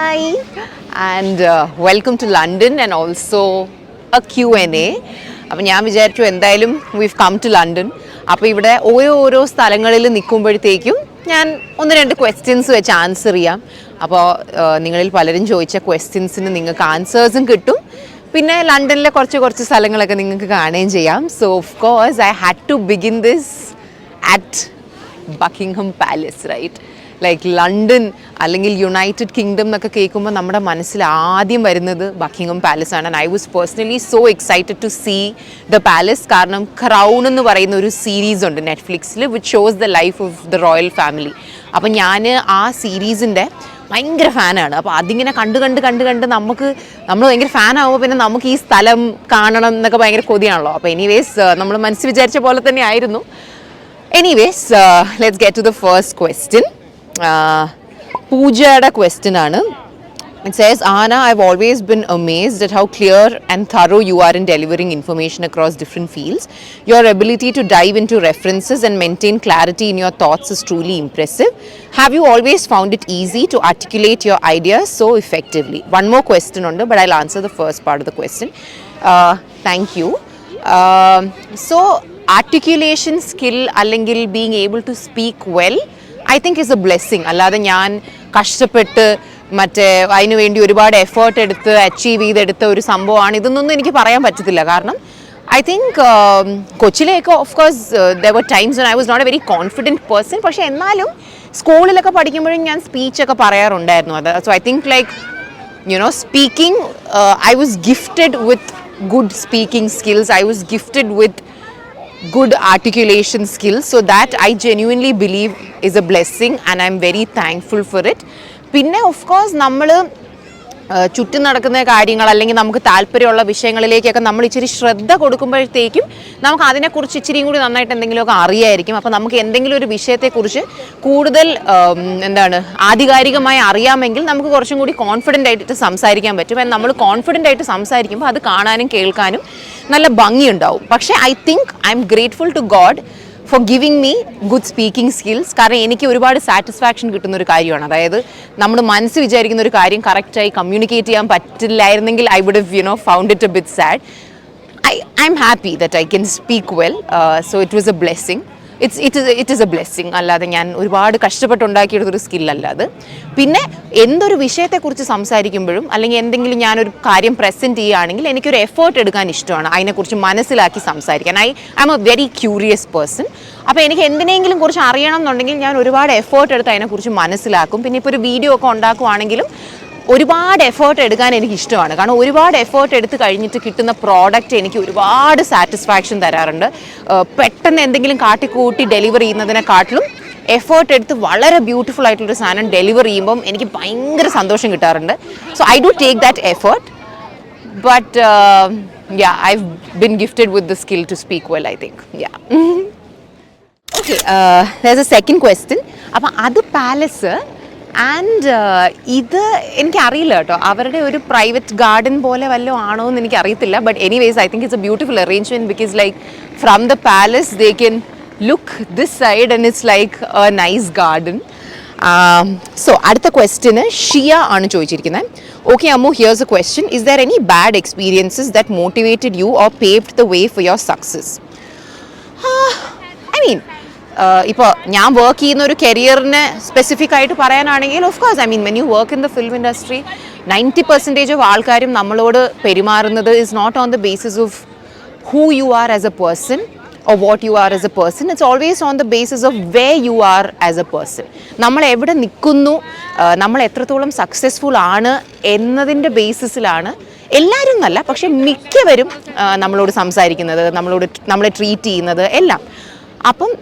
Hi, and welcome to London and also a QnA. അപ്പോൾ ഞാൻ വിചാരിച്ചു എന്തായാലും we've come to London. അപ്പോൾ ഇവിടെ ഓരോ സ്ഥലങ്ങളിൽ നിൽക്കുമ്പോഴത്തേക്കും ഞാൻ 1-2 ക്വസ്റ്റ്യൻസ് വെച്ച് ആൻസർ ചെയ്യാം. അപ്പോൾ നിങ്ങളിൽ പലരും ചോദിച്ച ക്വസ്റ്റ്യൻസിന് നിങ്ങൾക്ക് ആൻസേഴ്സും കിട്ടും. പിന്നെ ലണ്ടനിലെ കുറച്ച് സ്ഥലങ്ങളൊക്കെ നിങ്ങൾക്ക് കാണുകയും ചെയ്യാം. So of course I had to begin this at Buckingham palace, right? Like London അല്ലെങ്കിൽ യുണൈറ്റഡ് കിങ്ഡം എന്നൊക്കെ കേൾക്കുമ്പോൾ നമ്മുടെ മനസ്സിൽ ആദ്യം വരുന്നത് ബക്കിംഗ്ഹാം പാലസ് ആണ്. And I was personally so excited to see the palace. കാരണം ക്രൗൺ എന്ന് പറയുന്ന ഒരു സീരീസ് ഉണ്ട് നെറ്റ്ഫ്ലിക്സിൽ which shows the life of the royal family. അപ്പം ഞാൻ ആ സീരീസിൻ്റെ ഭയങ്കര ഫാനാണ്. അപ്പോൾ അതിങ്ങനെ കണ്ട് നമ്മൾ ഭയങ്കര ഫാനാകുമ്പോൾ പിന്നെ നമുക്ക് ഈ സ്ഥലം കാണണം എന്നൊക്കെ ഭയങ്കര കൊതിയാണല്ലോ. അപ്പോൾ എനിവേസ് നമ്മൾ മനസ്സ് വിചാരിച്ച പോലെ തന്നെ ആയിരുന്നു. Anyways, let's get to the first question. Pooja's question ആണ്. It says, Ahaana, I've always been amazed at how clear and thorough you are in delivering information across different fields. Your ability to dive into references and maintain clarity in your thoughts is truly impressive. Have you always found it easy to articulate your ideas so effectively? One more question on it, but I'll answer the first part of the question. Thank you. So, articulation skill അല്ലെങ്കിൽ being able to speak well, I think is a blessing. അല്ലാതെ ഞാൻ കഷ്ടപ്പെട്ട് അതിനു വേണ്ടി ഒരുപാട് effort എടുത്ത് achieve ചെയ്തെടുത്ത ഒരു സംഭവമാണ് ഇതൊന്നും എനിക്ക് പറയാൻ പറ്റത്തില്ല. കാരണം ഐ തിങ്ക് കൊച്ചിലേക്ക് of course there were times when I was not a very confident person. പക്ഷേ എന്നാലും സ്കൂളിലൊക്കെ പഠിക്കുമ്പോഴും ഞാൻ സ്പീച്ചൊക്കെ പറയാറുണ്ടായിരുന്നു. അത് so I think like speaking, I was gifted with good speaking skills. I was gifted with good articulation skills, so that I genuinely believe is a blessing and I'm very thankful for it. പിന്നെ of course നമ്മൾ ചുറ്റും നടക്കുന്ന കാര്യങ്ങൾ അല്ലെങ്കിൽ നമുക്ക് താല്പര്യമുള്ള വിഷയങ്ങളിലേക്കൊക്കെ നമ്മൾ ഇച്ചിരി ശ്രദ്ധ കൊടുക്കുമ്പോഴത്തേക്കും നമുക്ക് അതിനെക്കുറിച്ച് ഇച്ചിരിയും കൂടി നന്നായിട്ട് എന്തെങ്കിലുമൊക്കെ അറിയായിരിക്കും. അപ്പോൾ നമുക്ക് എന്തെങ്കിലും ഒരു വിഷയത്തെക്കുറിച്ച് കൂടുതൽ ആധികാരികമായി അറിയാമെങ്കിൽ നമുക്ക് കുറച്ചും കൂടി കോൺഫിഡൻ്റ് ആയിട്ട് സംസാരിക്കാൻ പറ്റും. നമ്മൾ കോൺഫിഡൻ്റ് ആയിട്ട് സംസാരിക്കുമ്പോൾ അത് കാണാനും കേൾക്കാനും നല്ല ഭംഗിയുണ്ടാവും. പക്ഷേ I think I am grateful to God for giving me good speaking skills. കാരണം എനിക്ക് ഒരുപാട് സാറ്റിസ്ഫാക്ഷൻ കിട്ടുന്ന ഒരു കാര്യമാണ്. അതായത് നമ്മൾ മനസ്സ് വിചാരിക്കുന്ന ഒരു കാര്യം കറക്റ്റായി കമ്മ്യൂണിക്കേറ്റ് ചെയ്യാൻ പറ്റില്ലായിരുന്നെങ്കിൽ I would have found it a bit sad. I'm happy that I can speak well. So it was a blessing. It is a blessing. അല്ലാതെ ഞാൻ ഒരുപാട് കഷ്ടപ്പെട്ടുണ്ടാക്കിയെടുത്തൊരു സ്കില്ലല്ല അത്. പിന്നെ എന്തൊരു വിഷയത്തെക്കുറിച്ച് സംസാരിക്കുമ്പോഴും അല്ലെങ്കിൽ എന്തെങ്കിലും ഞാനൊരു കാര്യം പ്രസൻറ്റ് ചെയ്യുകയാണെങ്കിൽ എനിക്കൊരു എഫേർട്ട് എടുക്കാൻ ഇഷ്ടമാണ് അതിനെക്കുറിച്ച് മനസ്സിലാക്കി സംസാരിക്കാൻ. I am a very curious person. അപ്പോൾ എനിക്ക് എന്തിനെങ്കിലും കുറിച്ച് അറിയണം എന്നുണ്ടെങ്കിൽ ഞാൻ ഒരുപാട് എഫേർട്ട് എടുത്ത് അതിനെക്കുറിച്ച് മനസ്സിലാക്കും. പിന്നെ ഇപ്പോൾ ഒരു വീഡിയോ ഒക്കെ ഉണ്ടാക്കുവാണെങ്കിലും ഒരുപാട് എഫേർട്ട് എടുക്കാൻ എനിക്ക് ഇഷ്ടമാണ്. കാരണം ഒരുപാട് എഫേർട്ട് എടുത്ത് കഴിഞ്ഞിട്ട് കിട്ടുന്ന പ്രോഡക്റ്റ് എനിക്ക് ഒരുപാട് സാറ്റിസ്ഫാക്ഷൻ തരാറുണ്ട്. പെട്ടെന്ന് എന്തെങ്കിലും കാട്ടിക്കൂട്ടി ഡെലിവർ ചെയ്യുന്നതിനെക്കാട്ടിലും എഫേർട്ട് എടുത്ത് വളരെ ബ്യൂട്ടിഫുൾ ആയിട്ടുള്ളൊരു സാധനം ഡെലിവർ ചെയ്യുമ്പം എനിക്ക് ഭയങ്കര സന്തോഷം കിട്ടാറുണ്ട്. So I do take that effort. But I've been gifted with the skill to speak well, I think. Okay, there's a second question. അപ്പം അത് പാലസ് ആൻഡ് ഇത് എനിക്കറിയില്ല കേട്ടോ, അവരുടെ ഒരു പ്രൈവറ്റ് ഗാർഡൻ പോലെ വല്ലതും ആണോ എന്ന് എനിക്കറിയത്തില്ല. But anyways I think it's A beautiful arrangement because like from the palace they can look this side and it's like A nice garden. So അടുത്ത ക്വസ്റ്റ്യന് ഷിയ ആണ് ചോദിച്ചിരിക്കുന്നത്. Okay, Ammu, here's a question. Is there any bad experiences that motivated you or paved the way for your success? I mean, ഇപ്പോൾ ഞാൻ work ചെയ്യുന്ന ഒരു കരിയറിനെ specific ആയിട്ട് പറയാനാണെങ്കിൽ of course I mean when you work in the film industry 90% of ആൾക്കാരും നമ്മളോട് പെരുമാറുന്നത് is not on the basis of who you are as a person or what you are as a person. It's always on the basis of where you are as a person. നമ്മൾ എവിടെ നിൽക്കുന്നു, നമ്മൾ എത്രത്തോളം successful ആണ് എന്നതിൻ്റെ ബേസിസിലാണ് എല്ലാവരും എന്നല്ല പക്ഷെ മിക്കവരും നമ്മളോട് സംസാരിക്കുന്നത്, നമ്മളെ ട്രീറ്റ് ചെയ്യുന്നത് എല്ലാം. അപ്പം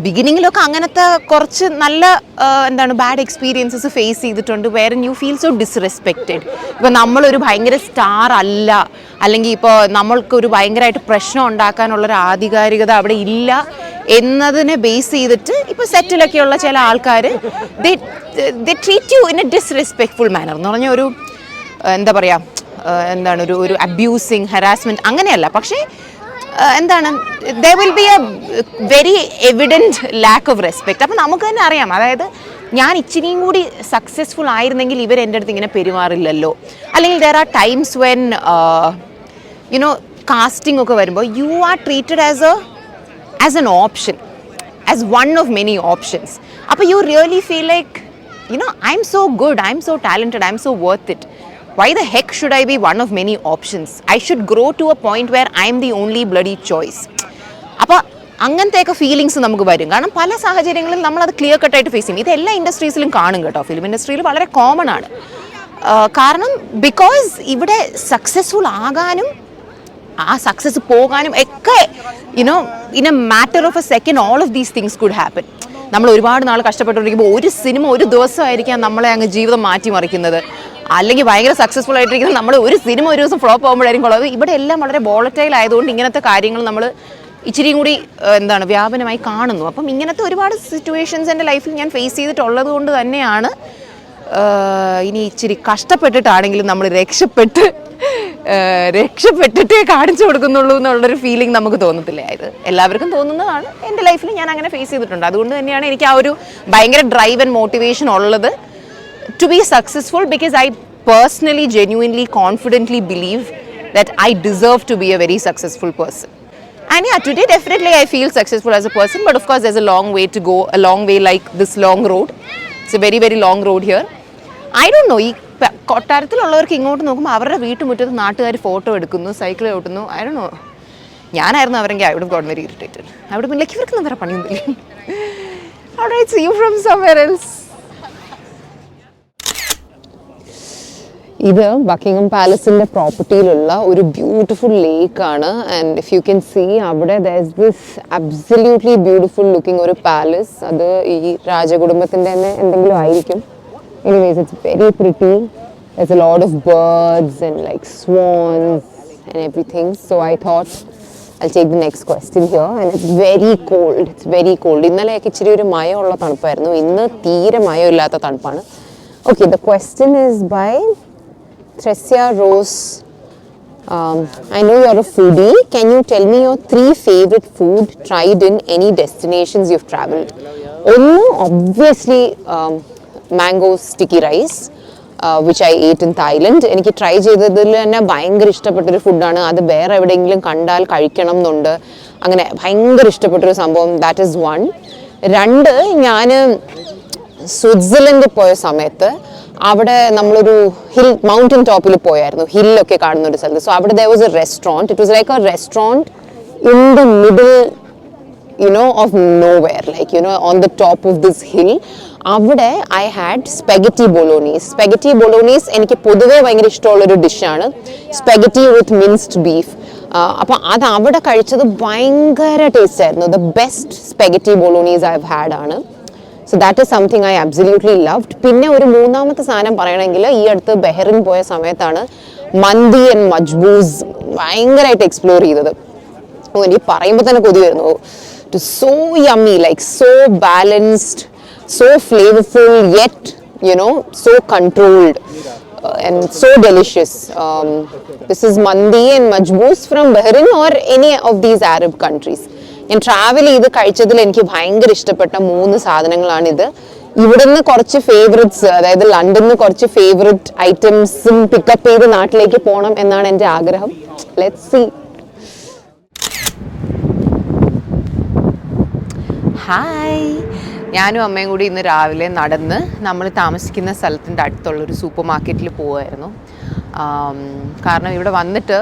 ബിഗിനിങ്ങിലൊക്കെ അങ്ങനത്തെ കുറച്ച് നല്ല ബാഡ് എക്സ്പീരിയൻസസ് ഫേസ് ചെയ്തിട്ടുണ്ട്. വേറെ യു ഫീൽ സോ ഡിസ്റെസ്പെക്റ്റഡ്. ഇപ്പോൾ നമ്മളൊരു ഭയങ്കര സ്റ്റാർ അല്ല, അല്ലെങ്കിൽ ഇപ്പോൾ നമ്മൾക്കൊരു ഭയങ്കരമായിട്ട് പ്രശ്നം ഉണ്ടാക്കാനുള്ളൊരു ആധികാരികത അവിടെ ഇല്ല എന്നതിനെ ബേസ് ചെയ്തിട്ട് ഇപ്പോൾ സെറ്റിലൊക്കെയുള്ള ചില ആൾക്കാർ they treat you in a disrespectful manner എന്ന് പറഞ്ഞാൽ ഒരു ഒരു അബ്യൂസിങ് ഹരാസ്മെൻറ്റ് അങ്ങനെയല്ല. പക്ഷേ there will be a very evident lack of respect. അപ്പോൾ നമുക്ക് തന്നെ അറിയാം, അതായത് ഞാൻ ഇച്ചിരിയും കൂടി സക്സസ്ഫുൾ ആയിരുന്നെങ്കിൽ ഇവർ എൻ്റെ അടുത്ത് ഇങ്ങനെ പെരുമാറില്ലല്ലോ. അല്ലെങ്കിൽ there are times when you know casting ഒക്കെ വരുമ്പോൾ you are treated as an option, as one of many options. അപ്പോൾ you really feel like I'm so good, I'm so talented, I'm so worth it. Why the heck should I be one of many options? I should grow to a point where I am the only bloody choice. അപ്പോൾ അങ്ങനത്തെയൊക്കെ feelings നമുക്ക് വരും. കാരണം പല സാഹചര്യങ്ങളിലും നമ്മളത് clear കട്ടായിട്ട് face ചെയ്യും. ഇത് എല്ലാ ഇൻഡസ്ട്രീസിലും കാണും കേട്ടോ. ഫിലിം ഇൻഡസ്ട്രിയിൽ വളരെ കോമൺ ആണ്. കാരണം ബിക്കോസ് ഇവിടെ സക്സസ്ഫുൾ ആകാനും ആ സക്സസ് പോകാനും ഒക്കെ in A matter of A second all of these things could happen. നമ്മൾ ഒരുപാട് നാൾ കഷ്ടപ്പെട്ടുകൊണ്ടിരിക്കുമ്പോൾ ഒരു സിനിമ ഒരു ദിവസമായിരിക്കാം നമ്മളെ അങ്ങ് ജീവിതം മാറ്റിമറിക്കുന്നത്. അല്ലെങ്കിൽ ഭയങ്കര സക്സസ്ഫുൾ ആയിട്ടിരിക്കുന്നത് നമ്മൾ ഒരു സിനിമ ഒരു ദിവസം ഫ്ലോപ്പ് ആകുമ്പോഴായിരിക്കും കൊള്ളത്. ഇവിടെ എല്ലാം വളരെ വോളറ്റൈൽ ആയതുകൊണ്ട് ഇങ്ങനത്തെ കാര്യങ്ങൾ നമ്മൾ ഇച്ചിരിയും കൂടി വ്യാപനമായി കാണുന്നു. അപ്പം ഇങ്ങനത്തെ ഒരുപാട് സിറ്റുവേഷൻസ് എൻ്റെ ലൈഫിൽ ഞാൻ ഫേസ് ചെയ്തിട്ടുള്ളത് കൊണ്ട് തന്നെയാണ് ഇനി ഇച്ചിരി കഷ്ടപ്പെട്ടിട്ടാണെങ്കിലും നമ്മൾ രക്ഷപ്പെട്ടിട്ടേ കാണിച്ചു കൊടുക്കുന്നുള്ളൂ എന്നുള്ളൊരു ഫീലിംഗ് നമുക്ക് തോന്നത്തില്ലേ? ഇത് എല്ലാവർക്കും തോന്നുന്നതാണ്. എൻ്റെ ലൈഫിൽ ഞാൻ അങ്ങനെ ഫേസ് ചെയ്തിട്ടുണ്ട്. അതുകൊണ്ട് തന്നെയാണ് എനിക്ക് ആ ഒരു ഭയങ്കര ഡ്രൈവ് ആൻഡ് മോട്ടിവേഷൻ ഉള്ളത് to be successful, because I personally, genuinely, confidently believe that I deserve to be a very successful person. And yeah, today definitely I feel successful as a person, but of course there's a long way to go, a long way like this long road. It's a very, very long road here. I don't know, ഈ കൊട്ടാരത്തിലുള്ളവർക്ക് ഇങ്ങോട്ട് നോക്കുമ്പോൾ അവരുടെ വീട്ടുമുറ്റത്ത് നാട്ടുകാർ photo എടുക്കുന്നു, cycle ഓട്ടുന്നു. I don't know. ഞാനായിരുന്നു അവരെങ്കിൽ I would have gotten very irritated. I would have been like, ഇവർക്കൊന്നും വേറെ പണിയൊന്നുമില്ല. How do I see you from somewhere else? ഇത് ബക്കിംഗ്ഹാം പാലസിൻ്റെ പ്രോപ്പർട്ടിയിലുള്ള ഒരു ബ്യൂട്ടിഫുൾ ലേക്കാണ്. And if you can see അവിടെ there is this absolutely beautiful looking ഒരു പാലസ്. അത് ഈ രാജകുടുംബത്തിൻ്റെ തന്നെ എന്തെങ്കിലും ആയിരിക്കും. Anyways it's very pretty. There's a lot of birds and like swans and everything. So I thought I'll take the next question here. And it's very cold. It's very cold. ഇന്നലെയൊക്കെ ഇച്ചിരി ഒരു മഴയുള്ള തണുപ്പായിരുന്നു. ഇന്ന് തീരെ മഴയില്ലാത്ത തണുപ്പാണ്. Okay, the question is by Tressia Rose. I know you're a foodie. Can you tell me your 3 favorite food tried in any destinations you've traveled? Obviously mango sticky rice, which I ate in Thailand. എനിക്ക് try ചെയ്തതിൽ തന്നെ ഭയങ്കര ഇഷ്ടപ്പെട്ടൊരു ഫുഡാണ്. അത് വേറെ എവിടെയെങ്കിലും കണ്ടാൽ കഴിക്കണം എന്നുണ്ട്. അങ്ങനെ ഭയങ്കര ഇഷ്ടപ്പെട്ടൊരു സംഭവം. That is 1. 2, ഞാൻ സ്വിറ്റ്സർലൻഡിൽ പോയ സമയത്ത് അവിടെ നമ്മളൊരു മൗണ്ടൻ ടോപ്പിൽ പോയായിരുന്നു, ഹില്ലൊക്കെ കാണുന്ന ഒരു സ്ഥലത്ത്. സോ അവിടെ there was a restaurant. It was like a restaurant in the middle of nowhere, like on the top of this hill. അവിടെ I had spaghetti bolognese. Spaghetti bolognese എനിക്ക് പൊതുവേ ഭയങ്കര ഇഷ്ടമുള്ളൊരു ഡിഷാണ്. Spaghetti with minced beef. അപ്പം അത് അവിടെ കഴിച്ചത് ഭയങ്കര ടേസ്റ്റ് ആയിരുന്നു. The best spaghetti bolognese I've had ആണ്. So that is something I absolutely loved. പിന്നെ ഒരു മൂന്നാമത്തെ സാധനം പറയണമെങ്കിൽ ഈ അടുത്ത് ബഹ്റിൻ പോയ സമയത്താണ് മന്തി ആൻഡ് മജ്ബൂസ് ഭയങ്കരമായിട്ട് എക്സ്പ്ലോർ ചെയ്തത്. എനിക്ക് പറയുമ്പോൾ തന്നെ കൊതി വരുന്നു. It is so yummy, like so balanced, so flavorful, yet so controlled and so delicious. This is mandi and majboos from Bahrain or any of these Arab countries. ഞാൻ ട്രാവൽ ചെയ്ത് കഴിച്ചതിൽ എനിക്ക് ഭയങ്കര ഇഷ്ടപ്പെട്ട 3 സാധനങ്ങളാണിത്. ഇവിടുന്ന് കുറച്ച് ഫേവറേറ്റ്സ്, അതായത് ലണ്ടനിൽ നിന്ന് കുറച്ച് ഫേവറേറ്റ് ഐറ്റംസും പിക്കപ്പ് ചെയ്ത് നാട്ടിലേക്ക് പോകണം എന്നാണ് എൻ്റെ ആഗ്രഹം. Let's see. ഹായ്, ഞാനും അമ്മയും കൂടി ഇന്ന് രാവിലെ നടന്ന് നമ്മൾ താമസിക്കുന്ന സ്ഥലത്തിൻ്റെ അടുത്തുള്ളൊരു സൂപ്പർ മാർക്കറ്റിൽ പോവുമായിരുന്നു. കാരണം ഇവിടെ വന്നിട്ട്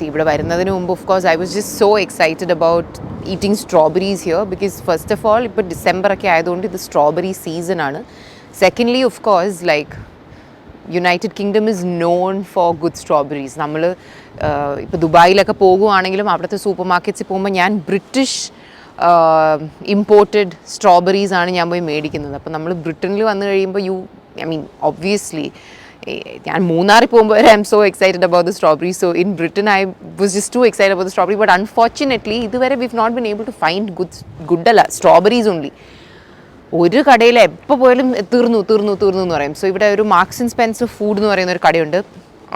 ഇവിടെ വരുന്നതിന് മുമ്പ് of course I was just so excited about eating strawberries here, because first of all ഇപ്പോൾ ഡിസംബർ ഒക്കെ ആയതുകൊണ്ട് ഇത് സ്ട്രോബെറി സീസൺ ആണ്. Secondly of course like United kingdom is known for good strawberries. നമ്മൾ ഇപ്പോൾ ദുബായിലൊക്കെ പോകുവാണെങ്കിലും അവിടുത്തെ സൂപ്പർ മാർക്കറ്റ്സിൽ പോകുമ്പോൾ ഞാൻ ബ്രിട്ടീഷ് ഇമ്പോർട്ടഡ് സ്ട്രോബെറീസ് ആണ് ഞാൻ പോയി മേടിക്കുന്നത്. അപ്പോൾ നമ്മൾ ബ്രിട്ടനിൽ വന്നു കഴിയുമ്പോൾ ഒബ്വിയസ്ലി ഞാൻ മൂന്നാറിൽ പോകുമ്പോൾ I'm so excited about the strawberry. So in Britain I was just too excited about the strawberry. But unfortunately ഇതുവരെ we have not been able to find good അല്ല സ്ട്രോബെറീസ് ഓൺലി. ഒരു കടയിൽ എപ്പോൾ പോയാലും തീർന്നു എന്ന് പറയും. സോ ഇവിടെ ഒരു മാർക്സ് ആൻഡ് സ്പെൻസർ ഫുഡ് എന്ന് പറയുന്ന ഒരു കടയുണ്ട്.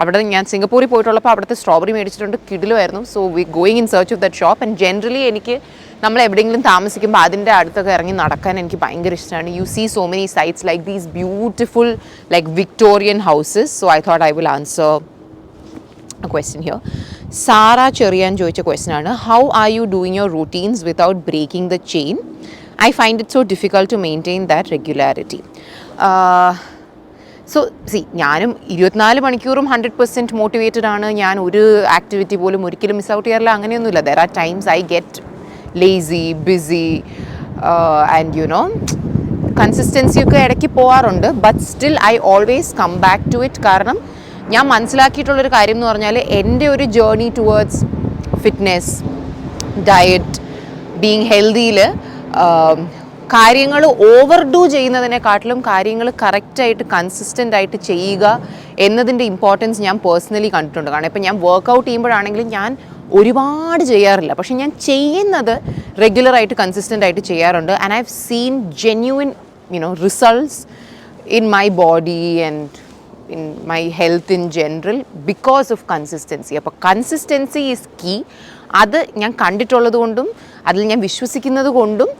അവിടെ ഞാൻ സിംഗപ്പൂരിൽ പോയിട്ടുള്ളപ്പോൾ അവിടുത്തെ സ്ട്രോബെറി മേടിച്ചിട്ടുണ്ട്, കിടിലുമായിരുന്നു. So we going in search of that shop. And generally എനിക്ക് നമ്മൾ എവിടെയെങ്കിലും താമസിക്കുമ്പോൾ അതിൻ്റെ അടുത്തൊക്കെ ഇറങ്ങി നടക്കാൻ എനിക്ക് ഭയങ്കര ഇഷ്ടമാണ്. You see so many sights like these beautiful like Victorian houses. So I thought I will answer a question here. Sara Cherian ചോദിച്ച question ആണ്, how are you doing your routines without breaking the chain? I find it so difficult to maintain that regularity. So ഞാനും 24 മണിക്കൂറും 100% motivated ആണ്. ഞാൻ ഒരു activity പോലും ഒരിക്കലും miss out ചെയ്യാറില്ല, അങ്ങനെയൊന്നുമില്ല. There are times I get lazy, busy and you know consistency ഒക്കെ ഇടയ്ക്ക് പോകാറുണ്ട്. But still I always come back to it. കാരണം ഞാൻ മനസ്സിലാക്കിയിട്ടുള്ളൊരു കാര്യം എന്ന് പറഞ്ഞാൽ എൻ്റെ ഒരു journey towards fitness, diet, being ഹെൽത്തിയിൽ കാര്യങ്ങൾ ഓവർഡു ചെയ്യുന്നതിനെക്കാട്ടിലും കാര്യങ്ങൾ കറക്റ്റായിട്ട് കൺസിസ്റ്റൻ്റ് ആയിട്ട് ചെയ്യുക എന്നതിൻ്റെ ഇമ്പോർട്ടൻസ് ഞാൻ പേഴ്സണലി കണ്ടിട്ടുണ്ട്. കാരണം ഇപ്പം ഞാൻ വർക്കൗട്ട് ചെയ്യുമ്പോഴാണെങ്കിലും ഞാൻ ഒരുപാട് ചെയ്യാറില്ല, പക്ഷെ ഞാൻ ചെയ്യുന്നത് റെഗുലറായിട്ട് കൺസിസ്റ്റൻ്റ് ആയിട്ട് ചെയ്യാറുണ്ട്. And I have seen genuine results in my body and in my health in general because of consistency. അപ്പോൾ കൺസിസ്റ്റൻസി ഈസ് കീ. അത് ഞാൻ കണ്ടിട്ടുള്ളത് കൊണ്ടും അതിൽ ഞാൻ വിശ്വസിക്കുന്നത് കൊണ്ടും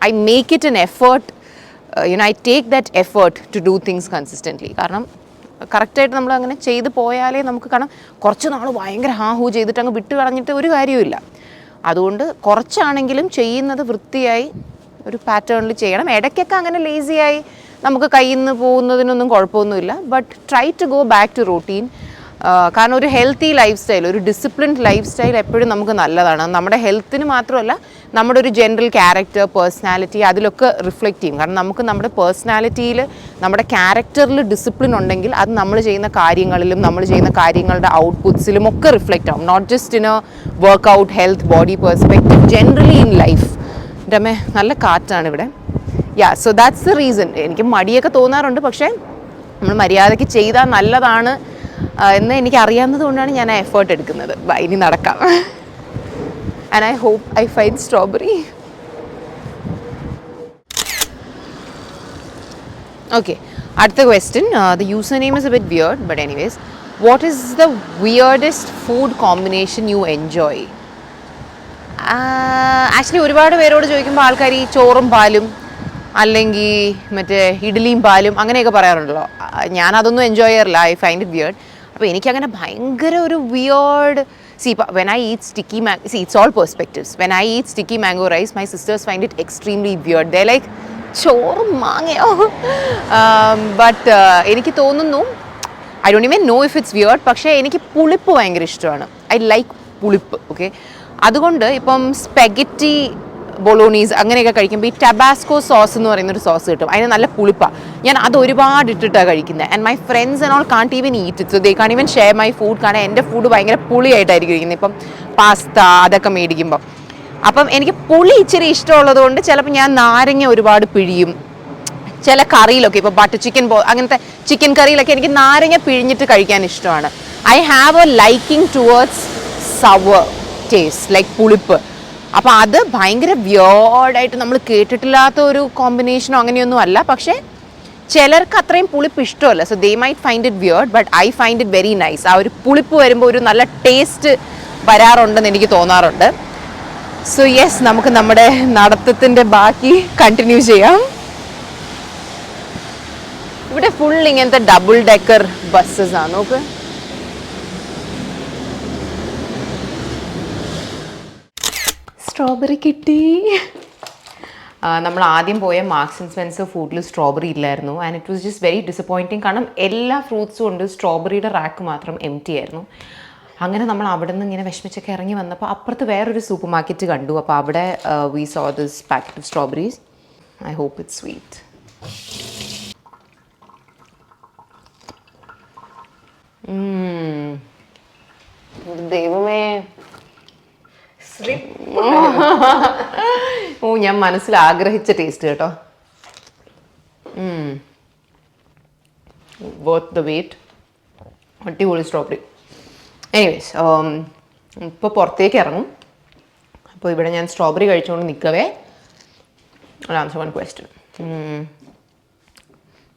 I make it an effort, I take that effort to do things consistently. കാരണം കറക്റ്റായിട്ട് നമ്മൾ അങ്ങനെ ചെയ്ത് പോയാലേ നമുക്ക്, കാരണം കുറച്ച് നാൾ ഭയങ്കര ഹൂ ചെയ്തിട്ട് അങ്ങ് വിട്ട് കളഞ്ഞിട്ട് ഒരു കാര്യമില്ല. അതുകൊണ്ട് കുറച്ചാണെങ്കിലും ചെയ്യുന്നത് വൃത്തിയായി ഒരു പാറ്റേണിൽ ചെയ്യണം. ഇടയ്ക്കൊക്കെ അങ്ങനെ ലേസിയായി നമുക്ക് കയ്യിൽ നിന്ന് പോകുന്നതിനൊന്നും കുഴപ്പമൊന്നുമില്ല. But try to go back to routine. കാരണം ഒരു ഹെൽത്തി ലൈഫ് സ്റ്റൈൽ, ഒരു ഡിസിപ്ലിൻഡ് ലൈഫ് സ്റ്റൈൽ എപ്പോഴും നമുക്ക് നല്ലതാണ്. നമ്മുടെ ഹെൽത്തിന് മാത്രമല്ല, നമ്മുടെ ഒരു ജനറൽ ക്യാരക്ടർ, പേഴ്സണാലിറ്റി അതിലൊക്കെ റിഫ്ലക്റ്റ് ചെയ്യും. കാരണം നമുക്ക് നമ്മുടെ പേഴ്സണാലിറ്റിയിൽ, നമ്മുടെ ക്യാരക്ടറിൽ ഡിസിപ്ലിൻ ഉണ്ടെങ്കിൽ അത് നമ്മൾ ചെയ്യുന്ന കാര്യങ്ങളിലും നമ്മൾ ചെയ്യുന്ന കാര്യങ്ങളുടെ ഔട്ട്പുട്ട്സിലും ഒക്കെ റിഫ്ലക്റ്റ് ആവും. Not just in a workout, health, body perspective, generally in life. എൻ്റെ അമ്മേ നല്ല കാറ്റാണ് ഇവിടെ. So that's the reason. എനിക്ക് മടിയൊക്കെ തോന്നാറുണ്ട്, പക്ഷേ നമ്മൾ മര്യാദയ്ക്ക് ചെയ്താൽ നല്ലതാണ് എന്ന് എനിക്ക് അറിയാവുന്നത് കൊണ്ടാണ് ഞാൻ ആ എഫേർട്ട് എടുക്കുന്നത്. ഇനി നടക്കാം. And I hope I find strawberry. Okay, അടുത്ത question. The username is a bit weird, but anyways, what is the weirdest food combination you enjoy? Actually ഒരുപാട് പേരോട് ചോദിക്കുമ്പോൾ ആൾക്കാർ ഈ ചോറും പാലും അല്ലെങ്കിൽ മറ്റേ ഇഡ്ഡലിയും പാലും അങ്ങനെയൊക്കെ പറയാറുണ്ടല്ലോ. ഞാനതൊന്നും എൻജോയ് ചെയ്യാറില്ല. I find it weird. അപ്പോൾ എനിക്കങ്ങനെ ഭയങ്കര ഒരു weird, when I eat sticky mango, it's all perspectives. When I eat sticky mango rice, my sisters find it extremely weird. They're like, ചോറ് മാങ്ങയോ? But എനിക്ക് തോന്നുന്നു, I don't even know if it's weird, പക്ഷേ എനിക്ക് പുളിപ്പ് ഭയങ്കര ഇഷ്ടമാണ്. I like പുളിപ്പ്. Okay, അതുകൊണ്ട് ഇപ്പം സ്പെഗറ്റി ബൊളോണീസ് അങ്ങനെയൊക്കെ കഴിക്കുമ്പോൾ ഈ ടബാസ്കോ സോസ് എന്ന് പറയുന്നൊരു സോസ് കിട്ടും. അതിന് നല്ല പുളിപ്പാണ്. ഞാൻ അത് ഒരുപാട് ഇട്ടിട്ടാണ് കഴിക്കുന്നത്. And my friends and all can't even eat it. So they can't even share my food. കാരണം എൻ്റെ ഫുഡ് ഭയങ്കര പുളിയായിട്ടായിരിക്കും ഇരിക്കുന്നത്. ഇപ്പം പാസ്ത അതൊക്കെ മേടിക്കുമ്പം. അപ്പം എനിക്ക് പുളി ഇച്ചിരി ഇഷ്ടമുള്ളത് കൊണ്ട് ചിലപ്പോൾ ഞാൻ നാരങ്ങ ഒരുപാട് പിഴിയും. ചില കറിയിലൊക്കെ ഇപ്പോൾ ബട്ടർ ചിക്കൻ അങ്ങനത്തെ ചിക്കൻ കറിയിലൊക്കെ എനിക്ക് നാരങ്ങ പിഴിഞ്ഞിട്ട് കഴിക്കാൻ ഇഷ്ടമാണ്. I have a liking towards sour taste, like പുളിപ്പ്. അപ്പോൾ അത് ഭയങ്കര വിയേർഡായിട്ട് നമ്മൾ കേട്ടിട്ടില്ലാത്ത ഒരു കോമ്പിനേഷനോ അങ്ങനെയൊന്നും അല്ല. പക്ഷേ ചിലർക്ക് അത്രയും പുളിപ്പ് ഇഷ്ടമല്ല. So they might find it weird, but I find it very nice. ആ ഒരു പുളിപ്പ് വരുമ്പോൾ ഒരു നല്ല ടേസ്റ്റ് വരാറുണ്ടെന്ന് എനിക്ക് തോന്നാറുണ്ട്. സോ യെസ്, നമുക്ക് നമ്മുടെ നടത്തത്തിൻ്റെ ബാക്കി കണ്ടിന്യൂ ചെയ്യാം. ഇവിടെ ഫുൾ ഇങ്ങനത്തെ ഡബിൾ ഡെക്കർ ബസ്സസ് ആണ്. നോക്ക്, സ്ട്രോബെറി കിട്ടി. നമ്മൾ ആദ്യം പോയ മാർക്സ് ആൻഡ് സ്പെൻസർ ഫുഡിൽ സ്ട്രോബെറി ഇല്ലായിരുന്നു. And it was just very disappointing. കാരണം എല്ലാ ഫ്രൂട്ട്സും ഉണ്ട്, സ്ട്രോബെറിയുടെ റാക്ക് മാത്രം എംപ്റ്റി ആയിരുന്നു. അങ്ങനെ നമ്മൾ അവിടെ നിന്ന് ഇങ്ങനെ വിഷമിച്ചൊക്കെ ഇറങ്ങി വന്നപ്പോൾ അപ്പുറത്ത് വേറൊരു സൂപ്പർ മാർക്കറ്റ് കണ്ടു. അപ്പോൾ അവിടെ we saw this packet of strawberries. I hope it's sweet. ദൈവമേ, ഓ, ഞാൻ മനസ്സിൽ ആഗ്രഹിച്ച ടേസ്റ്റ് കേട്ടോ. Worth the wait. അടിപൊളി സ്ട്രോബെറി. എനിവേസ്, ഇപ്പോൾ പുറത്തേക്ക് ഇറങ്ങും. അപ്പോൾ ഇവിടെ ഞാൻ സ്ട്രോബെറി കഴിച്ചുകൊണ്ട് നിൽക്കവേ ആൻസർ വൺ ക്വസ്റ്റ്യൻ.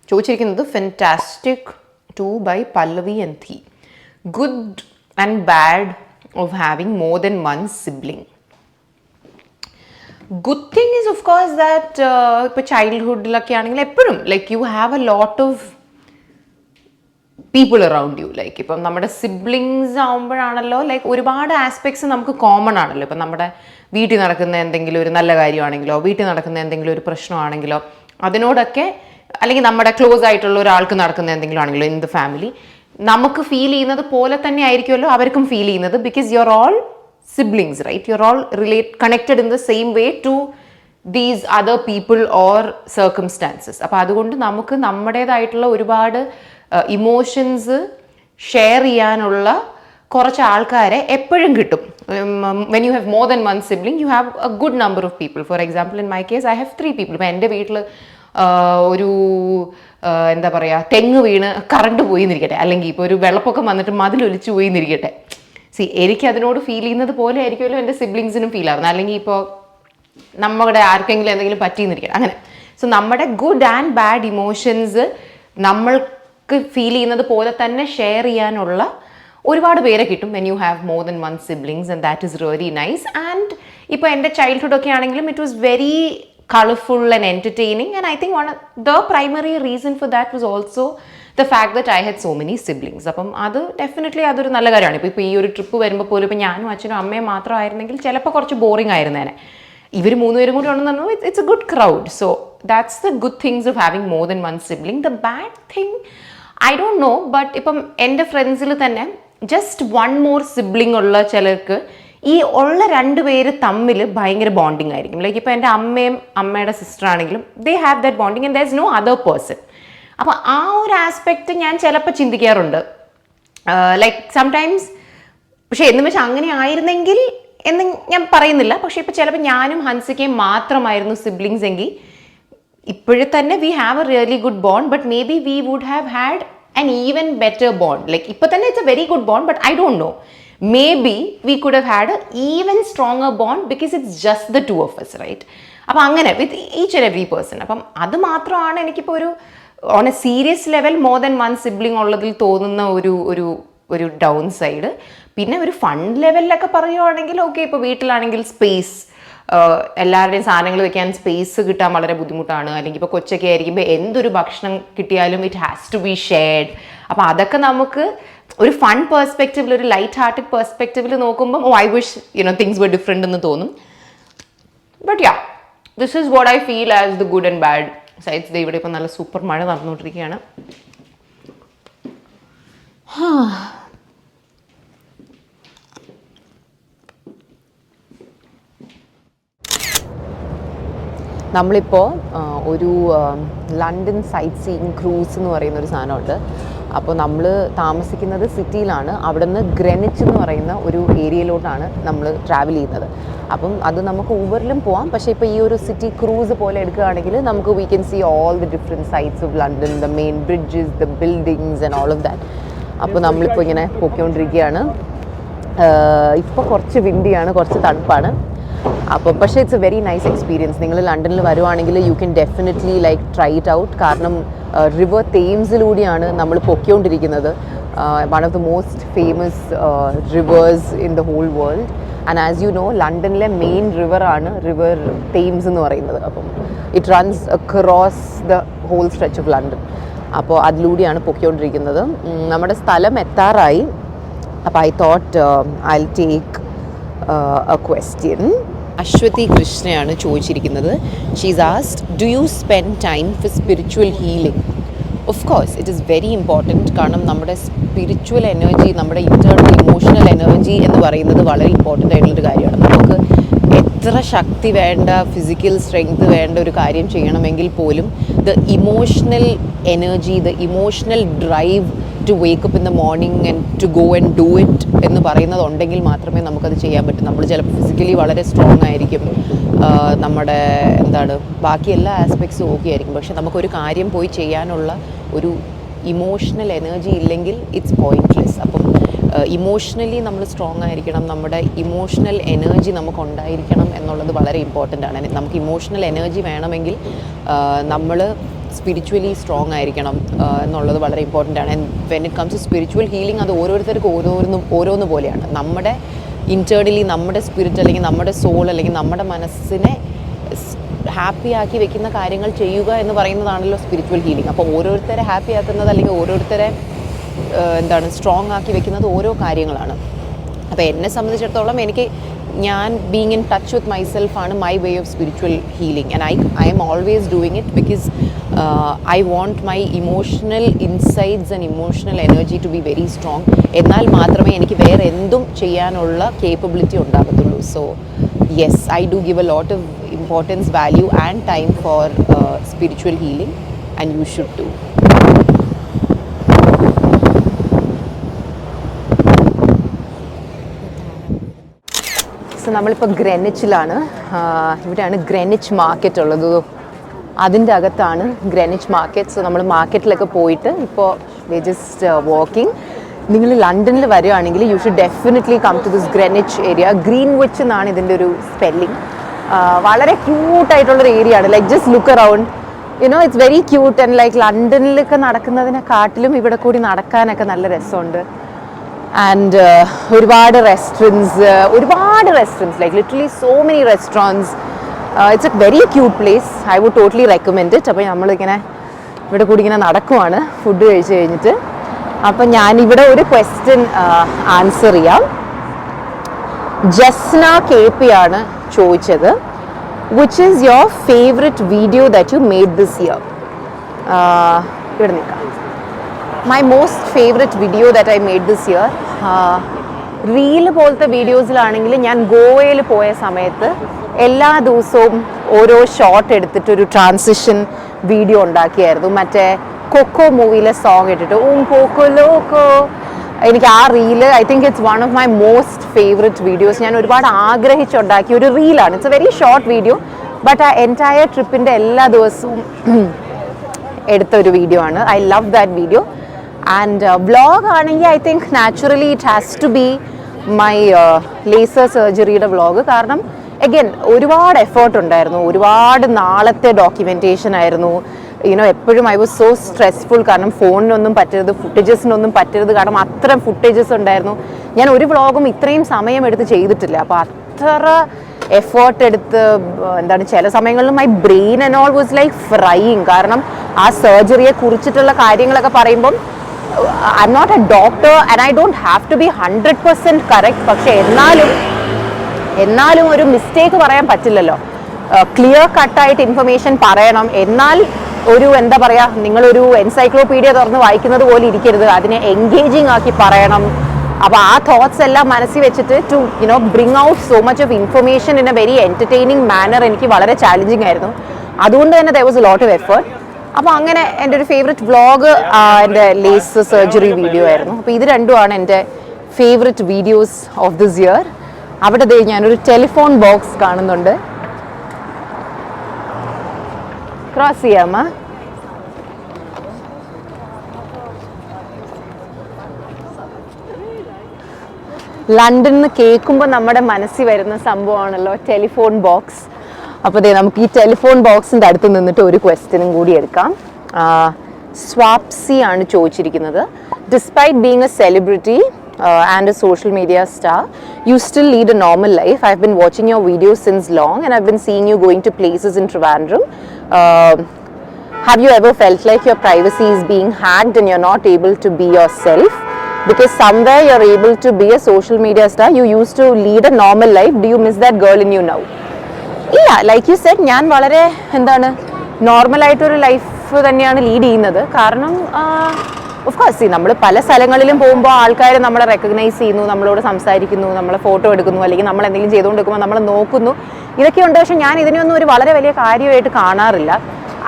ചോദിച്ചിരിക്കുന്നത് ഫെൻറ്റാസ്റ്റിക് 2 by പല്ലവി ആൻഡ് ധി. Good and bad of having more than one sibling. Good thing is of course that ഇപ്പോൾ ചൈൽഡ്ഹുഡിലൊക്കെ ആണെങ്കിൽ എപ്പോഴും like you have A lot of people around U. Like ഇപ്പം നമ്മുടെ siblings ആകുമ്പോഴാണല്ലോ like ഒരുപാട് aspects നമുക്ക് common ആണല്ലോ. ഇപ്പം നമ്മുടെ വീട്ടിൽ നടക്കുന്ന എന്തെങ്കിലും ഒരു നല്ല കാര്യമാണെങ്കിലോ വീട്ടിൽ നടക്കുന്ന എന്തെങ്കിലും ഒരു പ്രശ്നമാണെങ്കിലോ അതിനോടൊക്കെ, അല്ലെങ്കിൽ നമ്മുടെ ക്ലോസ് ആയിട്ടുള്ള ഒരാൾക്ക് നടക്കുന്ന എന്തെങ്കിലും ആണെങ്കിലോ ഇൻ ദ ഫാമിലി നമുക്ക് ഫീൽ ചെയ്യുന്നത് പോലെ തന്നെ ആയിരിക്കുമല്ലോ അവർക്കും ഫീൽ ചെയ്യുന്നത്. Because you are all siblings, right? You're all connected in the same way to these other people or circumstances. അപ്പോൾ അതുകൊണ്ട് നമുക്ക് നമ്മുടേതായിട്ടുള്ള ഒരുപാട് ഇമോഷൻസ് ഷെയർ ചെയ്യാനുള്ള കുറച്ച് ആൾക്കാരെ എപ്പോഴും കിട്ടും. When you have more than one sibling you have A good number of people. For example in my case I have 3 people. ഇപ്പം എൻ്റെ വീട്ടിൽ ഒരു എന്താ പറയുക തെങ്ങ് വീണ് കറണ്ട് പോയി എന്നിരിക്കട്ടെ, അല്ലെങ്കിൽ ഇപ്പോൾ ഒരു വെള്ളപ്പൊക്കം വന്നിട്ട് മതിലൊലിച്ചു പോയി എന്നിരിക്കട്ടെ, എനിക്ക് അതിനോട് ഫീൽ ചെയ്യുന്നത് പോലെ ആയിരിക്കുമല്ലോ എൻ്റെ സിബ്ലിങ്സിനും ഫീൽ ആവുന്നത്. അല്ലെങ്കിൽ ഇപ്പോൾ നമ്മുടെ ആർക്കെങ്കിലും എന്തെങ്കിലും പറ്റിയെന്നിരിക്കണം അങ്ങനെ. സോ നമ്മുടെ ഗുഡ് ആൻഡ് ബാഡ് ഇമോഷൻസ് നമ്മൾക്ക് ഫീൽ ചെയ്യുന്നത് പോലെ തന്നെ ഷെയർ ചെയ്യാനുള്ള ഒരുപാട് പേരെ കിട്ടും when you have more than one siblings, and that is really nice. And ഇപ്പോൾ എൻ്റെ ചൈൽഡ്ഹുഡ് ഒക്കെ ആണെങ്കിലും it was very colorful and entertaining, and I think the primary reason for that was also the fact that I had so many siblings. അപ്പം അത് definitely അതൊരു നല്ല കാര്യമാണ്. ഇപ്പോൾ ഈ ഒരു ട്രിപ്പ് വരുമ്പോൾ പോലും ഇപ്പോൾ ഞാനും അച്ഛനും അമ്മയും മാത്രമായിരുന്നെങ്കിൽ ചിലപ്പോൾ കുറച്ച് ബോറിംഗ് ആയിരുന്നേനെ. ഇവർ 3 പേരും കൂടി ഉണ്ടെന്ന് പറഞ്ഞാൽ it's A good crowd. So that's the good things of having more than one sibling. The bad thing I don't no, but ഇപ്പം എൻ്റെ ഫ്രണ്ട്സിൽ തന്നെ ജസ്റ്റ് വൺ മോർ സിബ്ലിംഗ് ഉള്ള ചിലർക്ക് ഈ ഉള്ള 2 പേര് തമ്മിൽ ഭയങ്കര ബോണ്ടിങ് ആയിരിക്കും. ലൈക്ക് ഇപ്പോൾ എൻ്റെ അമ്മയും അമ്മയുടെ സിസ്റ്റർ ആണെങ്കിലും they have that bonding and there is no other person. അപ്പോൾ ആ ഒരു ആസ്പെക്റ്റ് ഞാൻ ചിലപ്പോൾ ചിന്തിക്കാറുണ്ട്. ലൈക്ക് സംടൈംസ്, പക്ഷേ എന്ന് വെച്ചാൽ അങ്ങനെ ആയിരുന്നെങ്കിൽ എന്ന് ഞാൻ പറയുന്നില്ല. പക്ഷേ ഇപ്പോൾ ചിലപ്പോൾ ഞാനും ഹൻസിക്കയും മാത്രമായിരുന്നു സിബ്ലിങ്സ് എങ്കിൽ ഇപ്പോഴും തന്നെ we have a really good bond, but maybe we would have had an even better bond. Like ഇപ്പോൾ തന്നെ it's a very good bond, but I don't know, maybe we could have had an even stronger bond because it's just the 2 of us, right? അപ്പം അങ്ങനെ with each and every person. അപ്പം അത് മാത്രമാണ് എനിക്കിപ്പോൾ ഒരു on A serious level more than one sibling ഉള്ളതിൽ തോന്നുന്ന ഒരു ഡൗൺ സൈഡ്. പിന്നെ ഒരു ഫൺ ലെവലിലൊക്കെ പറയുവാണെങ്കിൽ ഓക്കെ, ഇപ്പോൾ വീട്ടിലാണെങ്കിൽ സ്പേസ്, എല്ലാവരുടെയും സാധനങ്ങൾ വെക്കാൻ സ്പേസ് കിട്ടാൻ വളരെ ബുദ്ധിമുട്ടാണ്. അല്ലെങ്കിൽ ഇപ്പോൾ കൊച്ചൊക്കെ ആയിരിക്കുമ്പോൾ എന്തൊരു ഭക്ഷണം കിട്ടിയാലും it has to be shared. അപ്പോൾ അതൊക്കെ നമുക്ക് ഒരു ഫൺ പെർസ്പെക്റ്റീവിൽ, ഒരു ലൈറ്റ് ഹാർട്ടഡ് പെർസ്പെക്റ്റീവിൽ നോക്കുമ്പോൾ I wish things were different എന്ന് തോന്നും. But yeah, this is what I feel as the good and bad sides. ഇവിടെ ഇപ്പോൾ നല്ല സൂപ്പർ മഴ നടന്നുകൊണ്ടിരിക്കുകയാണ്. നമ്മളിപ്പോൾ ഒരു ലണ്ടൻ സൈറ്റ് സീയിങ് ക്രൂസ് എന്ന് പറയുന്നൊരു സാധനമുണ്ട്. അപ്പോൾ നമ്മൾ താമസിക്കുന്നത് സിറ്റിയിലാണ്. അവിടെ നിന്ന് ഗ്രെനിച്ച് എന്ന് പറയുന്ന ഒരു ഏരിയയിലോട്ടാണ് നമ്മൾ ട്രാവൽ ചെയ്യുന്നത്. അപ്പം അത് നമുക്ക് ഊബറിലും പോവാം. പക്ഷേ ഇപ്പോൾ ഈ ഒരു സിറ്റി ക്രൂസ് പോലെ എടുക്കുകയാണെങ്കിൽ നമുക്ക് we can see all the different sights of London, the main bridges, the buildings and all of that. അപ്പോൾ നമ്മളിപ്പോൾ ഇങ്ങനെ പോയിക്കൊണ്ടിരിക്കുകയാണ്. ഇപ്പോൾ കുറച്ച് വിൻഡിയാണ്, കുറച്ച് തണുപ്പാണ്. അപ്പോൾ പക്ഷേ it's a very nice experience. നിങ്ങൾ ലണ്ടനിൽ വരുവാണെങ്കിൽ you can definitely like try it out. കാരണം റിവർ തേംസിലൂടെയാണ് നമ്മൾ പൊയ്ക്കൊണ്ടിരിക്കുന്നത്. One of the most famous rivers in the whole world. And as you know, ലണ്ടനിലെ മെയിൻ റിവറാണ് റിവർ തേംസ് എന്ന് പറയുന്നത്. അപ്പം it runs across the whole stretch of London. അപ്പോൾ അതിലൂടെയാണ് പൊയ്ക്കൊണ്ടിരിക്കുന്നത്. നമ്മുടെ സ്ഥലം എത്താറായി. അപ്പോൾ I thought I will take a question. Aswathy കൃഷ്ണയാണ് ചോദിച്ചിരിക്കുന്നത്. She's asked, do you spend time for spiritual healing? Of course it is very important. കാരണം നമ്മുടെ സ്പിരിച്വൽ എനർജി, നമ്മുടെ ഇൻറ്റേർണൽ ഇമോഷണൽ എനർജി എന്ന് പറയുന്നത് വളരെ ഇമ്പോർട്ടൻ്റ് ആയിട്ടുള്ളൊരു കാര്യമാണ്. നമുക്ക് എത്ര ശക്തി വേണ്ട, ഫിസിക്കൽ സ്ട്രെങ്ത് വേണ്ട ഒരു കാര്യം ചെയ്യണമെങ്കിൽ പോലും the emotional energy, the emotional drive to wake up in the morning and to go and do it എന്ന് പറയുന്നത് ഉണ്ടെങ്കിൽ മാത്രമേ നമുക്കത് ചെയ്യാൻ പറ്റൂ. നമ്മൾ ചിലപ്പോൾ ഫിസിക്കലി വളരെ സ്ട്രോങ് ആയിരിക്കും, നമ്മുടെ ബാക്കി എല്ലാ ആസ്പെക്ട്സും ഓക്കെ ആയിരിക്കും. പക്ഷെ നമുക്കൊരു കാര്യം പോയി ചെയ്യാനുള്ള ഒരു ഇമോഷണൽ എനർജി ഇല്ലെങ്കിൽ ഇറ്റ്സ് പോയിന്റ്ലെസ്. അപ്പം ഇമോഷണലി നമ്മൾ സ്ട്രോങ് ആയിരിക്കണം, നമ്മുടെ ഇമോഷണൽ എനർജി നമുക്കുണ്ടായിരിക്കണം എന്നുള്ളത് വളരെ ഇമ്പോർട്ടൻ്റ് ആണ്. നമുക്ക് ഇമോഷണൽ എനർജി വേണമെങ്കിൽ നമ്മൾ സ്പിരിച്വലി സ്ട്രോങ് ആയിരിക്കണം എന്നുള്ളത് വളരെ ഇമ്പോർട്ടൻ്റ് ആണ്. And when it comes to spiritual healing, അത് ഓരോരുത്തർക്കും ഓരോന്ന് പോലെയാണ്. നമ്മുടെ ഇൻറ്റേർണലി നമ്മുടെ സ്പിരിറ്റ് അല്ലെങ്കിൽ നമ്മുടെ സോൾ അല്ലെങ്കിൽ നമ്മുടെ മനസ്സിനെ ഹാപ്പി ആക്കി വെക്കുന്ന കാര്യങ്ങൾ ചെയ്യുക എന്ന് പറയുന്നതാണല്ലോ സ്പിരിച്വൽ ഹീലിംഗ്. അപ്പോൾ ഓരോരുത്തരെ ഹാപ്പി ആക്കുന്നത് അല്ലെങ്കിൽ ഓരോരുത്തരെ സ്ട്രോങ് ആക്കി വെക്കുന്നത് ഓരോ കാര്യങ്ങളാണ്. അപ്പോൾ എന്നെ സംബന്ധിച്ചിടത്തോളം ഞാൻ ബീങ് ഇൻ ടച്ച് വിത്ത് മൈസെൽഫാണ് my way of spiritual healing. And I am always doing it because I want my emotional insights and emotional energy to be very strong. എന്നാൽ മാത്രമേ എനിക്ക് വേറെ എന്തും ചെയ്യാനുള്ള കേപ്പബിലിറ്റി ഉണ്ടാകത്തുള്ളൂ. So yes, I do give a lot of importance, value and time for spiritual healing, and you should too. നമ്മളിപ്പോൾ ഗ്രെനിച്ചിലാണ്. ഇവിടെയാണ് ഗ്രെനിച്ച് മാർക്കറ്റ് ഉള്ളത്. അതിൻ്റെ അകത്താണ് ഗ്രെനിച്ച് മാർക്കറ്റ്. സോ നമ്മൾ മാർക്കറ്റിലൊക്കെ പോയിട്ട് ഇപ്പോൾ ജസ്റ്റ് വാക്കിംഗ്. നിങ്ങൾ ലണ്ടനിൽ വരികയാണെങ്കിൽ you should definitely come to this Greenwich area. Greenwich എന്നാണ് ഇതിൻ്റെ ഒരു സ്പെല്ലിംഗ്. വളരെ ക്യൂട്ടായിട്ടുള്ളൊരു ഏരിയ ആണ്. Like just look around, it's very cute. And like ലണ്ടനിലൊക്കെ നടക്കുന്നതിനെക്കാട്ടിലും ഇവിടെ കൂടി നടക്കാനൊക്കെ നല്ല രസമുണ്ട്. ആൻഡ് ഒരുപാട് restaurants, like literally so many restaurants. It's a very cute place. I would totally recommend it. അപ്പോൾ നമ്മളിങ്ങനെ ഇവിടെ കൂടി ഇങ്ങനെ നടക്കുവാണ് ഫുഡ് കഴിച്ച് കഴിഞ്ഞിട്ട്. അപ്പം ഞാനിവിടെ ഒരു ക്വസ്റ്റ്യൻ ആൻസർ ചെയ്യാം. ജസ്ന KP ആണ് ചോദിച്ചത്, which is your favourite video that you made this year? ഇവിടെ നിൽക്കാം. My most favorite video that I made this year, reel പോലത്തെ വീഡിയോസിലാണെങ്കിൽ ഞാൻ ഗോവയിൽ പോയ സമയത്ത് എല്ലാ ദിവസവും ഓരോ ഷോട്ട് എടുത്തിട്ട് ഒരു ട്രാൻസിഷൻ വീഡിയോ ഉണ്ടാക്കിയായിരുന്നു. മറ്റേ കൊക്കോ മൂവിയിലെ സോങ് ഇട്ടിട്ട് പോക്കോ ലോക്കോ. എനിക്ക് ആ reel I think it's one of my most favourite videos. ഞാൻ ഒരുപാട് ആഗ്രഹിച്ചുണ്ടാക്കിയ ഒരു റീലാണ്. It's a very short video, but ആ എൻറ്റയർ ട്രിപ്പിൻ്റെ എല്ലാ ദിവസവും എടുത്ത ഒരു വീഡിയോ ആണ്. I love that video. And vlog ആണെങ്കിൽ I think naturally it has to be my laser സർജറിയുടെ വ്ളോഗ്. കാരണം അഗൈൻ ഒരുപാട് എഫേർട്ട് ഉണ്ടായിരുന്നു, ഒരുപാട് നാളത്തെ ഡോക്യുമെൻറ്റേഷൻ ആയിരുന്നു. എപ്പോഴും ഐ വാസ് സോ സ്ട്രെസ്ഫുൾ. കാരണം ഫോണിനൊന്നും പറ്റരുത്, ഫുട്ടേജസിനൊന്നും പറ്റരുത്. കാരണം അത്ര ഫുട്ടേജസ് ഉണ്ടായിരുന്നു. ഞാൻ ഒരു വ്ളോഗും ഇത്രയും സമയമെടുത്ത് ചെയ്തിട്ടില്ല. അപ്പോൾ അത്ര എഫേർട്ട് എടുത്ത് ചില സമയങ്ങളിൽ my brain and all was like frying. കാരണം ആ സർജറിയെ കുറിച്ചിട്ടുള്ള കാര്യങ്ങളൊക്കെ പറയുമ്പം I'm not a doctor and I don't have to be 100% correct. പക്ഷെ എന്നാലും ഒരു മിസ്റ്റേക്ക് പറയാൻ പറ്റില്ലല്ലോ. ക്ലിയർ കട്ടായിട്ട് ഇൻഫർമേഷൻ പറയണം. എന്നാൽ ഒരു നിങ്ങളൊരു എൻസൈക്ലോപീഡിയ തുറന്ന് വായിക്കുന്നത് പോലെ ഇരിക്കരുത്. അതിനെ എൻഗേജിങ് ആക്കി പറയണം. അപ്പോൾ ആ തോട്ട്സ് എല്ലാം മനസ്സിൽ വെച്ചിട്ട് to bring out so much of information in a very entertaining manner എനിക്ക് വളരെ ചാലഞ്ചിങ് ആയിരുന്നു. അതുകൊണ്ട് തന്നെ there was a lot of effort. അപ്പോൾ അങ്ങനെ എൻ്റെ ഒരു ഫേവറേറ്റ് വ്ളോഗ് എൻ്റെ ലേസർ സർജറി വീഡിയോ ആയിരുന്നു. അപ്പോൾ ഇത് രണ്ടുമാണ് എൻ്റെ favourite videos of this year. അവിടെ ഞാനൊരു ടെലിഫോൺ ബോക്സ് കാണുന്നുണ്ട്. ക്രോസ് ചെയ്യാമോ? ലണ്ടനിൽ നിന്ന് കേൾക്കുമ്പോൾ നമ്മുടെ മനസ്സിൽ വരുന്ന സംഭവമാണല്ലോ ടെലിഫോൺ ബോക്സ്. അപ്പോൾ നമുക്ക് ഈ ടെലിഫോൺ ബോക്സിൻ്റെ അടുത്ത് നിന്നിട്ട് ഒരു ക്വസ്റ്റ്യനും കൂടി എടുക്കാം. സ്വാപ്സി ആണ് ചോദിച്ചിരിക്കുന്നത്. Despite being A celebrity and a social media star, you still lead a normal life. I've been watching your videos since long and I've been seeing you going to places in Trivandrum. Have you ever felt like your privacy is being hacked and you're not able to be yourself? Because somewhere you're able to be a social media star, you used to lead a normal life. Do you miss that girl in you now? Yeah, like you said, ഞാൻ വളരെ നോർമലായിട്ടൊരു life തന്നെയാണ് lead ചെയ്യുന്നത്. കാരണം of course നമ്മൾ പല സ്ഥലങ്ങളിലും പോകുമ്പോൾ ആൾക്കാർ നമ്മളെ റെക്കഗ്നൈസ് ചെയ്യുന്നു, നമ്മളോട് സംസാരിക്കുന്നു, നമ്മളെ ഫോട്ടോ എടുക്കുന്നു, അല്ലെങ്കിൽ നമ്മൾ എന്തെങ്കിലും ചെയ്തുകൊണ്ടിരിക്കുമ്പോൾ നമ്മളെ നോക്കുന്നു. ഇതൊക്കെയുണ്ട്. പക്ഷെ ഞാൻ ഇതിനൊന്നും ഒരു വളരെ വലിയ കാര്യമായിട്ട് കാണാറില്ല.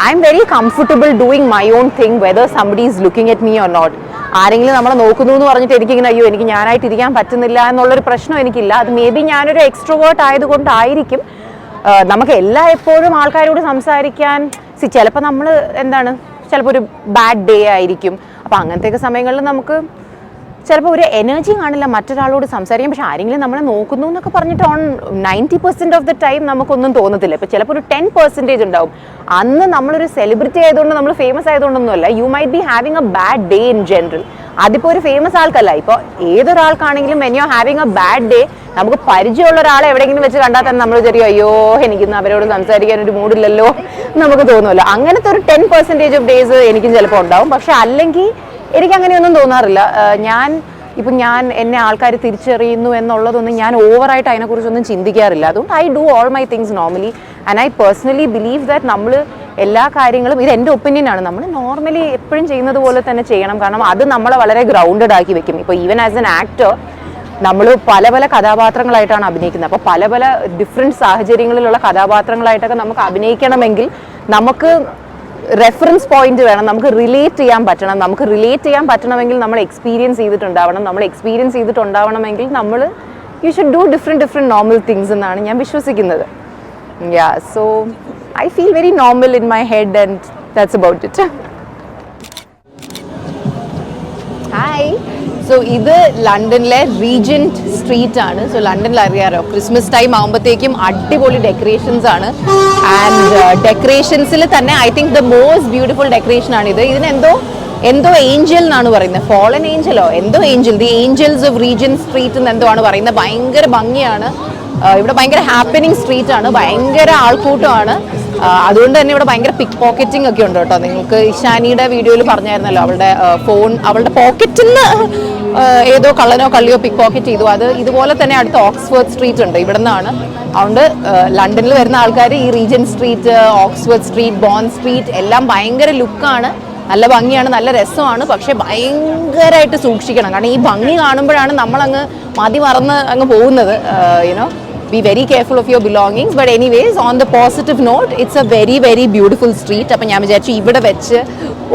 I'm very comfortable doing my own thing whether somebody is looking at me or not. ആരെങ്കിലും നമ്മളെ നോക്കുന്നു എന്ന് പറഞ്ഞിട്ട് എനിക്കിങ്ങനെ എനിക്ക് ഞാനായിട്ടിരിക്കാൻ പറ്റുന്നില്ല എന്നുള്ളൊരു പ്രശ്നം എനിക്കില്ല. അത് മേ ബി ഞാനൊരു എക്സ്ട്രോവേർട്ട് ആയതുകൊണ്ടായിരിക്കും. നമുക്ക് എപ്പോഴും ആൾക്കാരോട് സംസാരിക്കാൻ ചിലപ്പോൾ നമ്മൾ ചിലപ്പോൾ ഒരു ബാഡ് ഡേ ആയിരിക്കും. അപ്പോൾ അങ്ങനത്തെയൊക്കെ സമയങ്ങളിൽ നമുക്ക് ചിലപ്പോൾ ഒരു എനർജി കാണില്ല മറ്റൊരാളോട് സംസാരിക്കാം. പക്ഷെ ആരെങ്കിലും നമ്മളെ നോക്കുന്നു എന്നൊക്കെ പറഞ്ഞിട്ട് 90% ഓഫ് ദ ടൈം നമുക്കൊന്നും തോന്നത്തില്ല. ഇപ്പോൾ ചിലപ്പോൾ ഒരു 10% ഉണ്ടാവും. അന്ന് നമ്മളൊരു സെലിബ്രിറ്റി ആയതുകൊണ്ട്, നമ്മൾ ഫേമസ് ആയതുകൊണ്ടൊന്നുമല്ല. You might be having a bad day in general. അതിപ്പോൾ ഒരു ഫേമസ് ആൾക്കല്ല, ഇപ്പോൾ ഏതൊരാൾക്കാണെങ്കിലും when you are having a bad day നമുക്ക് പരിചയമുള്ള ഒരാളെ എവിടെയെങ്കിലും വെച്ച് കണ്ടാൽ തന്നെ നമ്മൾ വിചാരിക്കും അയ്യോ എനിക്കിന്ന് അവരോട് സംസാരിക്കാൻ ഒരു മൂഡില്ലല്ലോ നമുക്ക് തോന്നുമല്ലോ. അങ്ങനത്തെ ഒരു 10% ഓഫ് ഡേയ്സ് എനിക്കും ചിലപ്പോൾ ഉണ്ടാവും. പക്ഷെ അല്ലെങ്കിൽ എനിക്ക് അങ്ങനെയൊന്നും തോന്നാറില്ല. ഞാൻ എന്നെ ആൾക്കാർ തിരിച്ചറിയുന്നു എന്നുള്ളതൊന്നും ഞാൻ ഓവറായിട്ട് അതിനെക്കുറിച്ചൊന്നും ചിന്തിക്കാറില്ല. അതുകൊണ്ട് I do all my things normally and I personally believe that നമ്മൾ എല്ലാ കാര്യങ്ങളും, ഇത് എൻ്റെ ഒപ്പീനിയനാണ്, നമ്മൾ നോർമലി എപ്പോഴും ചെയ്യുന്നത് പോലെ തന്നെ ചെയ്യണം. കാരണം അത് നമ്മളെ വളരെ ഗ്രൗണ്ടഡ് ആക്കി വെക്കും. ഇപ്പോൾ ഈവൻ ആസ് എൻ ആക്ടർ നമ്മൾ പല പല കഥാപാത്രങ്ങളായിട്ടാണ് അഭിനയിക്കുന്നത്. അപ്പോൾ പല പല ഡിഫറെൻറ്റ് സാഹചര്യങ്ങളിലുള്ള കഥാപാത്രങ്ങളായിട്ടൊക്കെ നമുക്ക് അഭിനയിക്കണമെങ്കിൽ നമുക്ക് റെഫറൻസ് പോയിന്റ് വേണം, നമുക്ക് റിലേറ്റ് ചെയ്യാൻ പറ്റണം. നമുക്ക് റിലേറ്റ് ചെയ്യാൻ പറ്റണമെങ്കിൽ നമ്മൾ എക്സ്പീരിയൻസ് ചെയ്തിട്ടുണ്ടാവണം. നമ്മൾ എക്സ്പീരിയൻസ് ചെയ്തിട്ടുണ്ടാവണമെങ്കിൽ നമ്മൾ you should do different normal things എന്നാണ് ഞാൻ വിശ്വസിക്കുന്നത്. യാ, so I feel very normal in my head and that's about it. Hi. So ഇത് ലണ്ടനിലെ റീജന്റ് സ്ട്രീറ്റ് ആണ്. സോ ലണ്ടനിൽ അറിയാറോ ക്രിസ്മസ് ടൈം ആകുമ്പോഴത്തേക്കും അടിപൊളി ഡെക്കറേഷൻസ് ആണ്. ആൻഡ് ഡെക്കറേഷൻസിൽ തന്നെ I think the most beautiful decoration ആണ് ഇത്. ഇതിന് എന്തോ ഏഞ്ചൽ എന്നാണ് പറയുന്നത്, ഫോളൻ ഏഞ്ചലോ എന്തോ Angel, the Angeles of reagent street എന്ന് എന്തോ ആണ് പറയുന്നത്. ഭയങ്കര ഭംഗിയാണ്. ഇവിടെ ഭയങ്കര ഹാപ്പനിങ് സ്ട്രീറ്റ് ആണ്, ഭയങ്കര ആൾക്കൂട്ടമാണ്. അതുകൊണ്ട് തന്നെ ഇവിടെ ഭയങ്കര പിക്ക് പോക്കറ്റിംഗ് ഒക്കെ ഉണ്ട് കേട്ടോ. നിങ്ങൾക്ക് ഇഷാനിയുടെ വീഡിയോയിൽ പറഞ്ഞായിരുന്നല്ലോ അവളുടെ ഫോൺ അവളുടെ പോക്കറ്റിൽ നിന്ന് ഏതോ കള്ളനോ കള്ളിയോ പിക്ക് പോക്കറ്റ് ചെയ്തു. അത് ഇതുപോലെ തന്നെ അടുത്ത ഓക്സ്ഫോർഡ് സ്ട്രീറ്റ് ഉണ്ട്, ഇവിടെ നിന്നാണ്. അതുകൊണ്ട് ലണ്ടനിൽ വരുന്ന ആൾക്കാർ ഈ reagent street, Oxford street, bond street എല്ലാം ഭയങ്കര ലുക്കാണ്, നല്ല ഭംഗിയാണ്, നല്ല രസമാണ്. പക്ഷെ ഭയങ്കരമായിട്ട് സൂക്ഷിക്കണം. കാരണം ഈ ഭംഗി കാണുമ്പോഴാണ് നമ്മളങ്ങ് മതി മറന്ന് അങ്ങ് പോകുന്നത്. You know, be very careful of your belongings. But anyways, on the positive note, it's a very very beautiful street. അപ്പോൾ ഞാൻ വിചാരിച്ചു ഇവിടെ വെച്ച്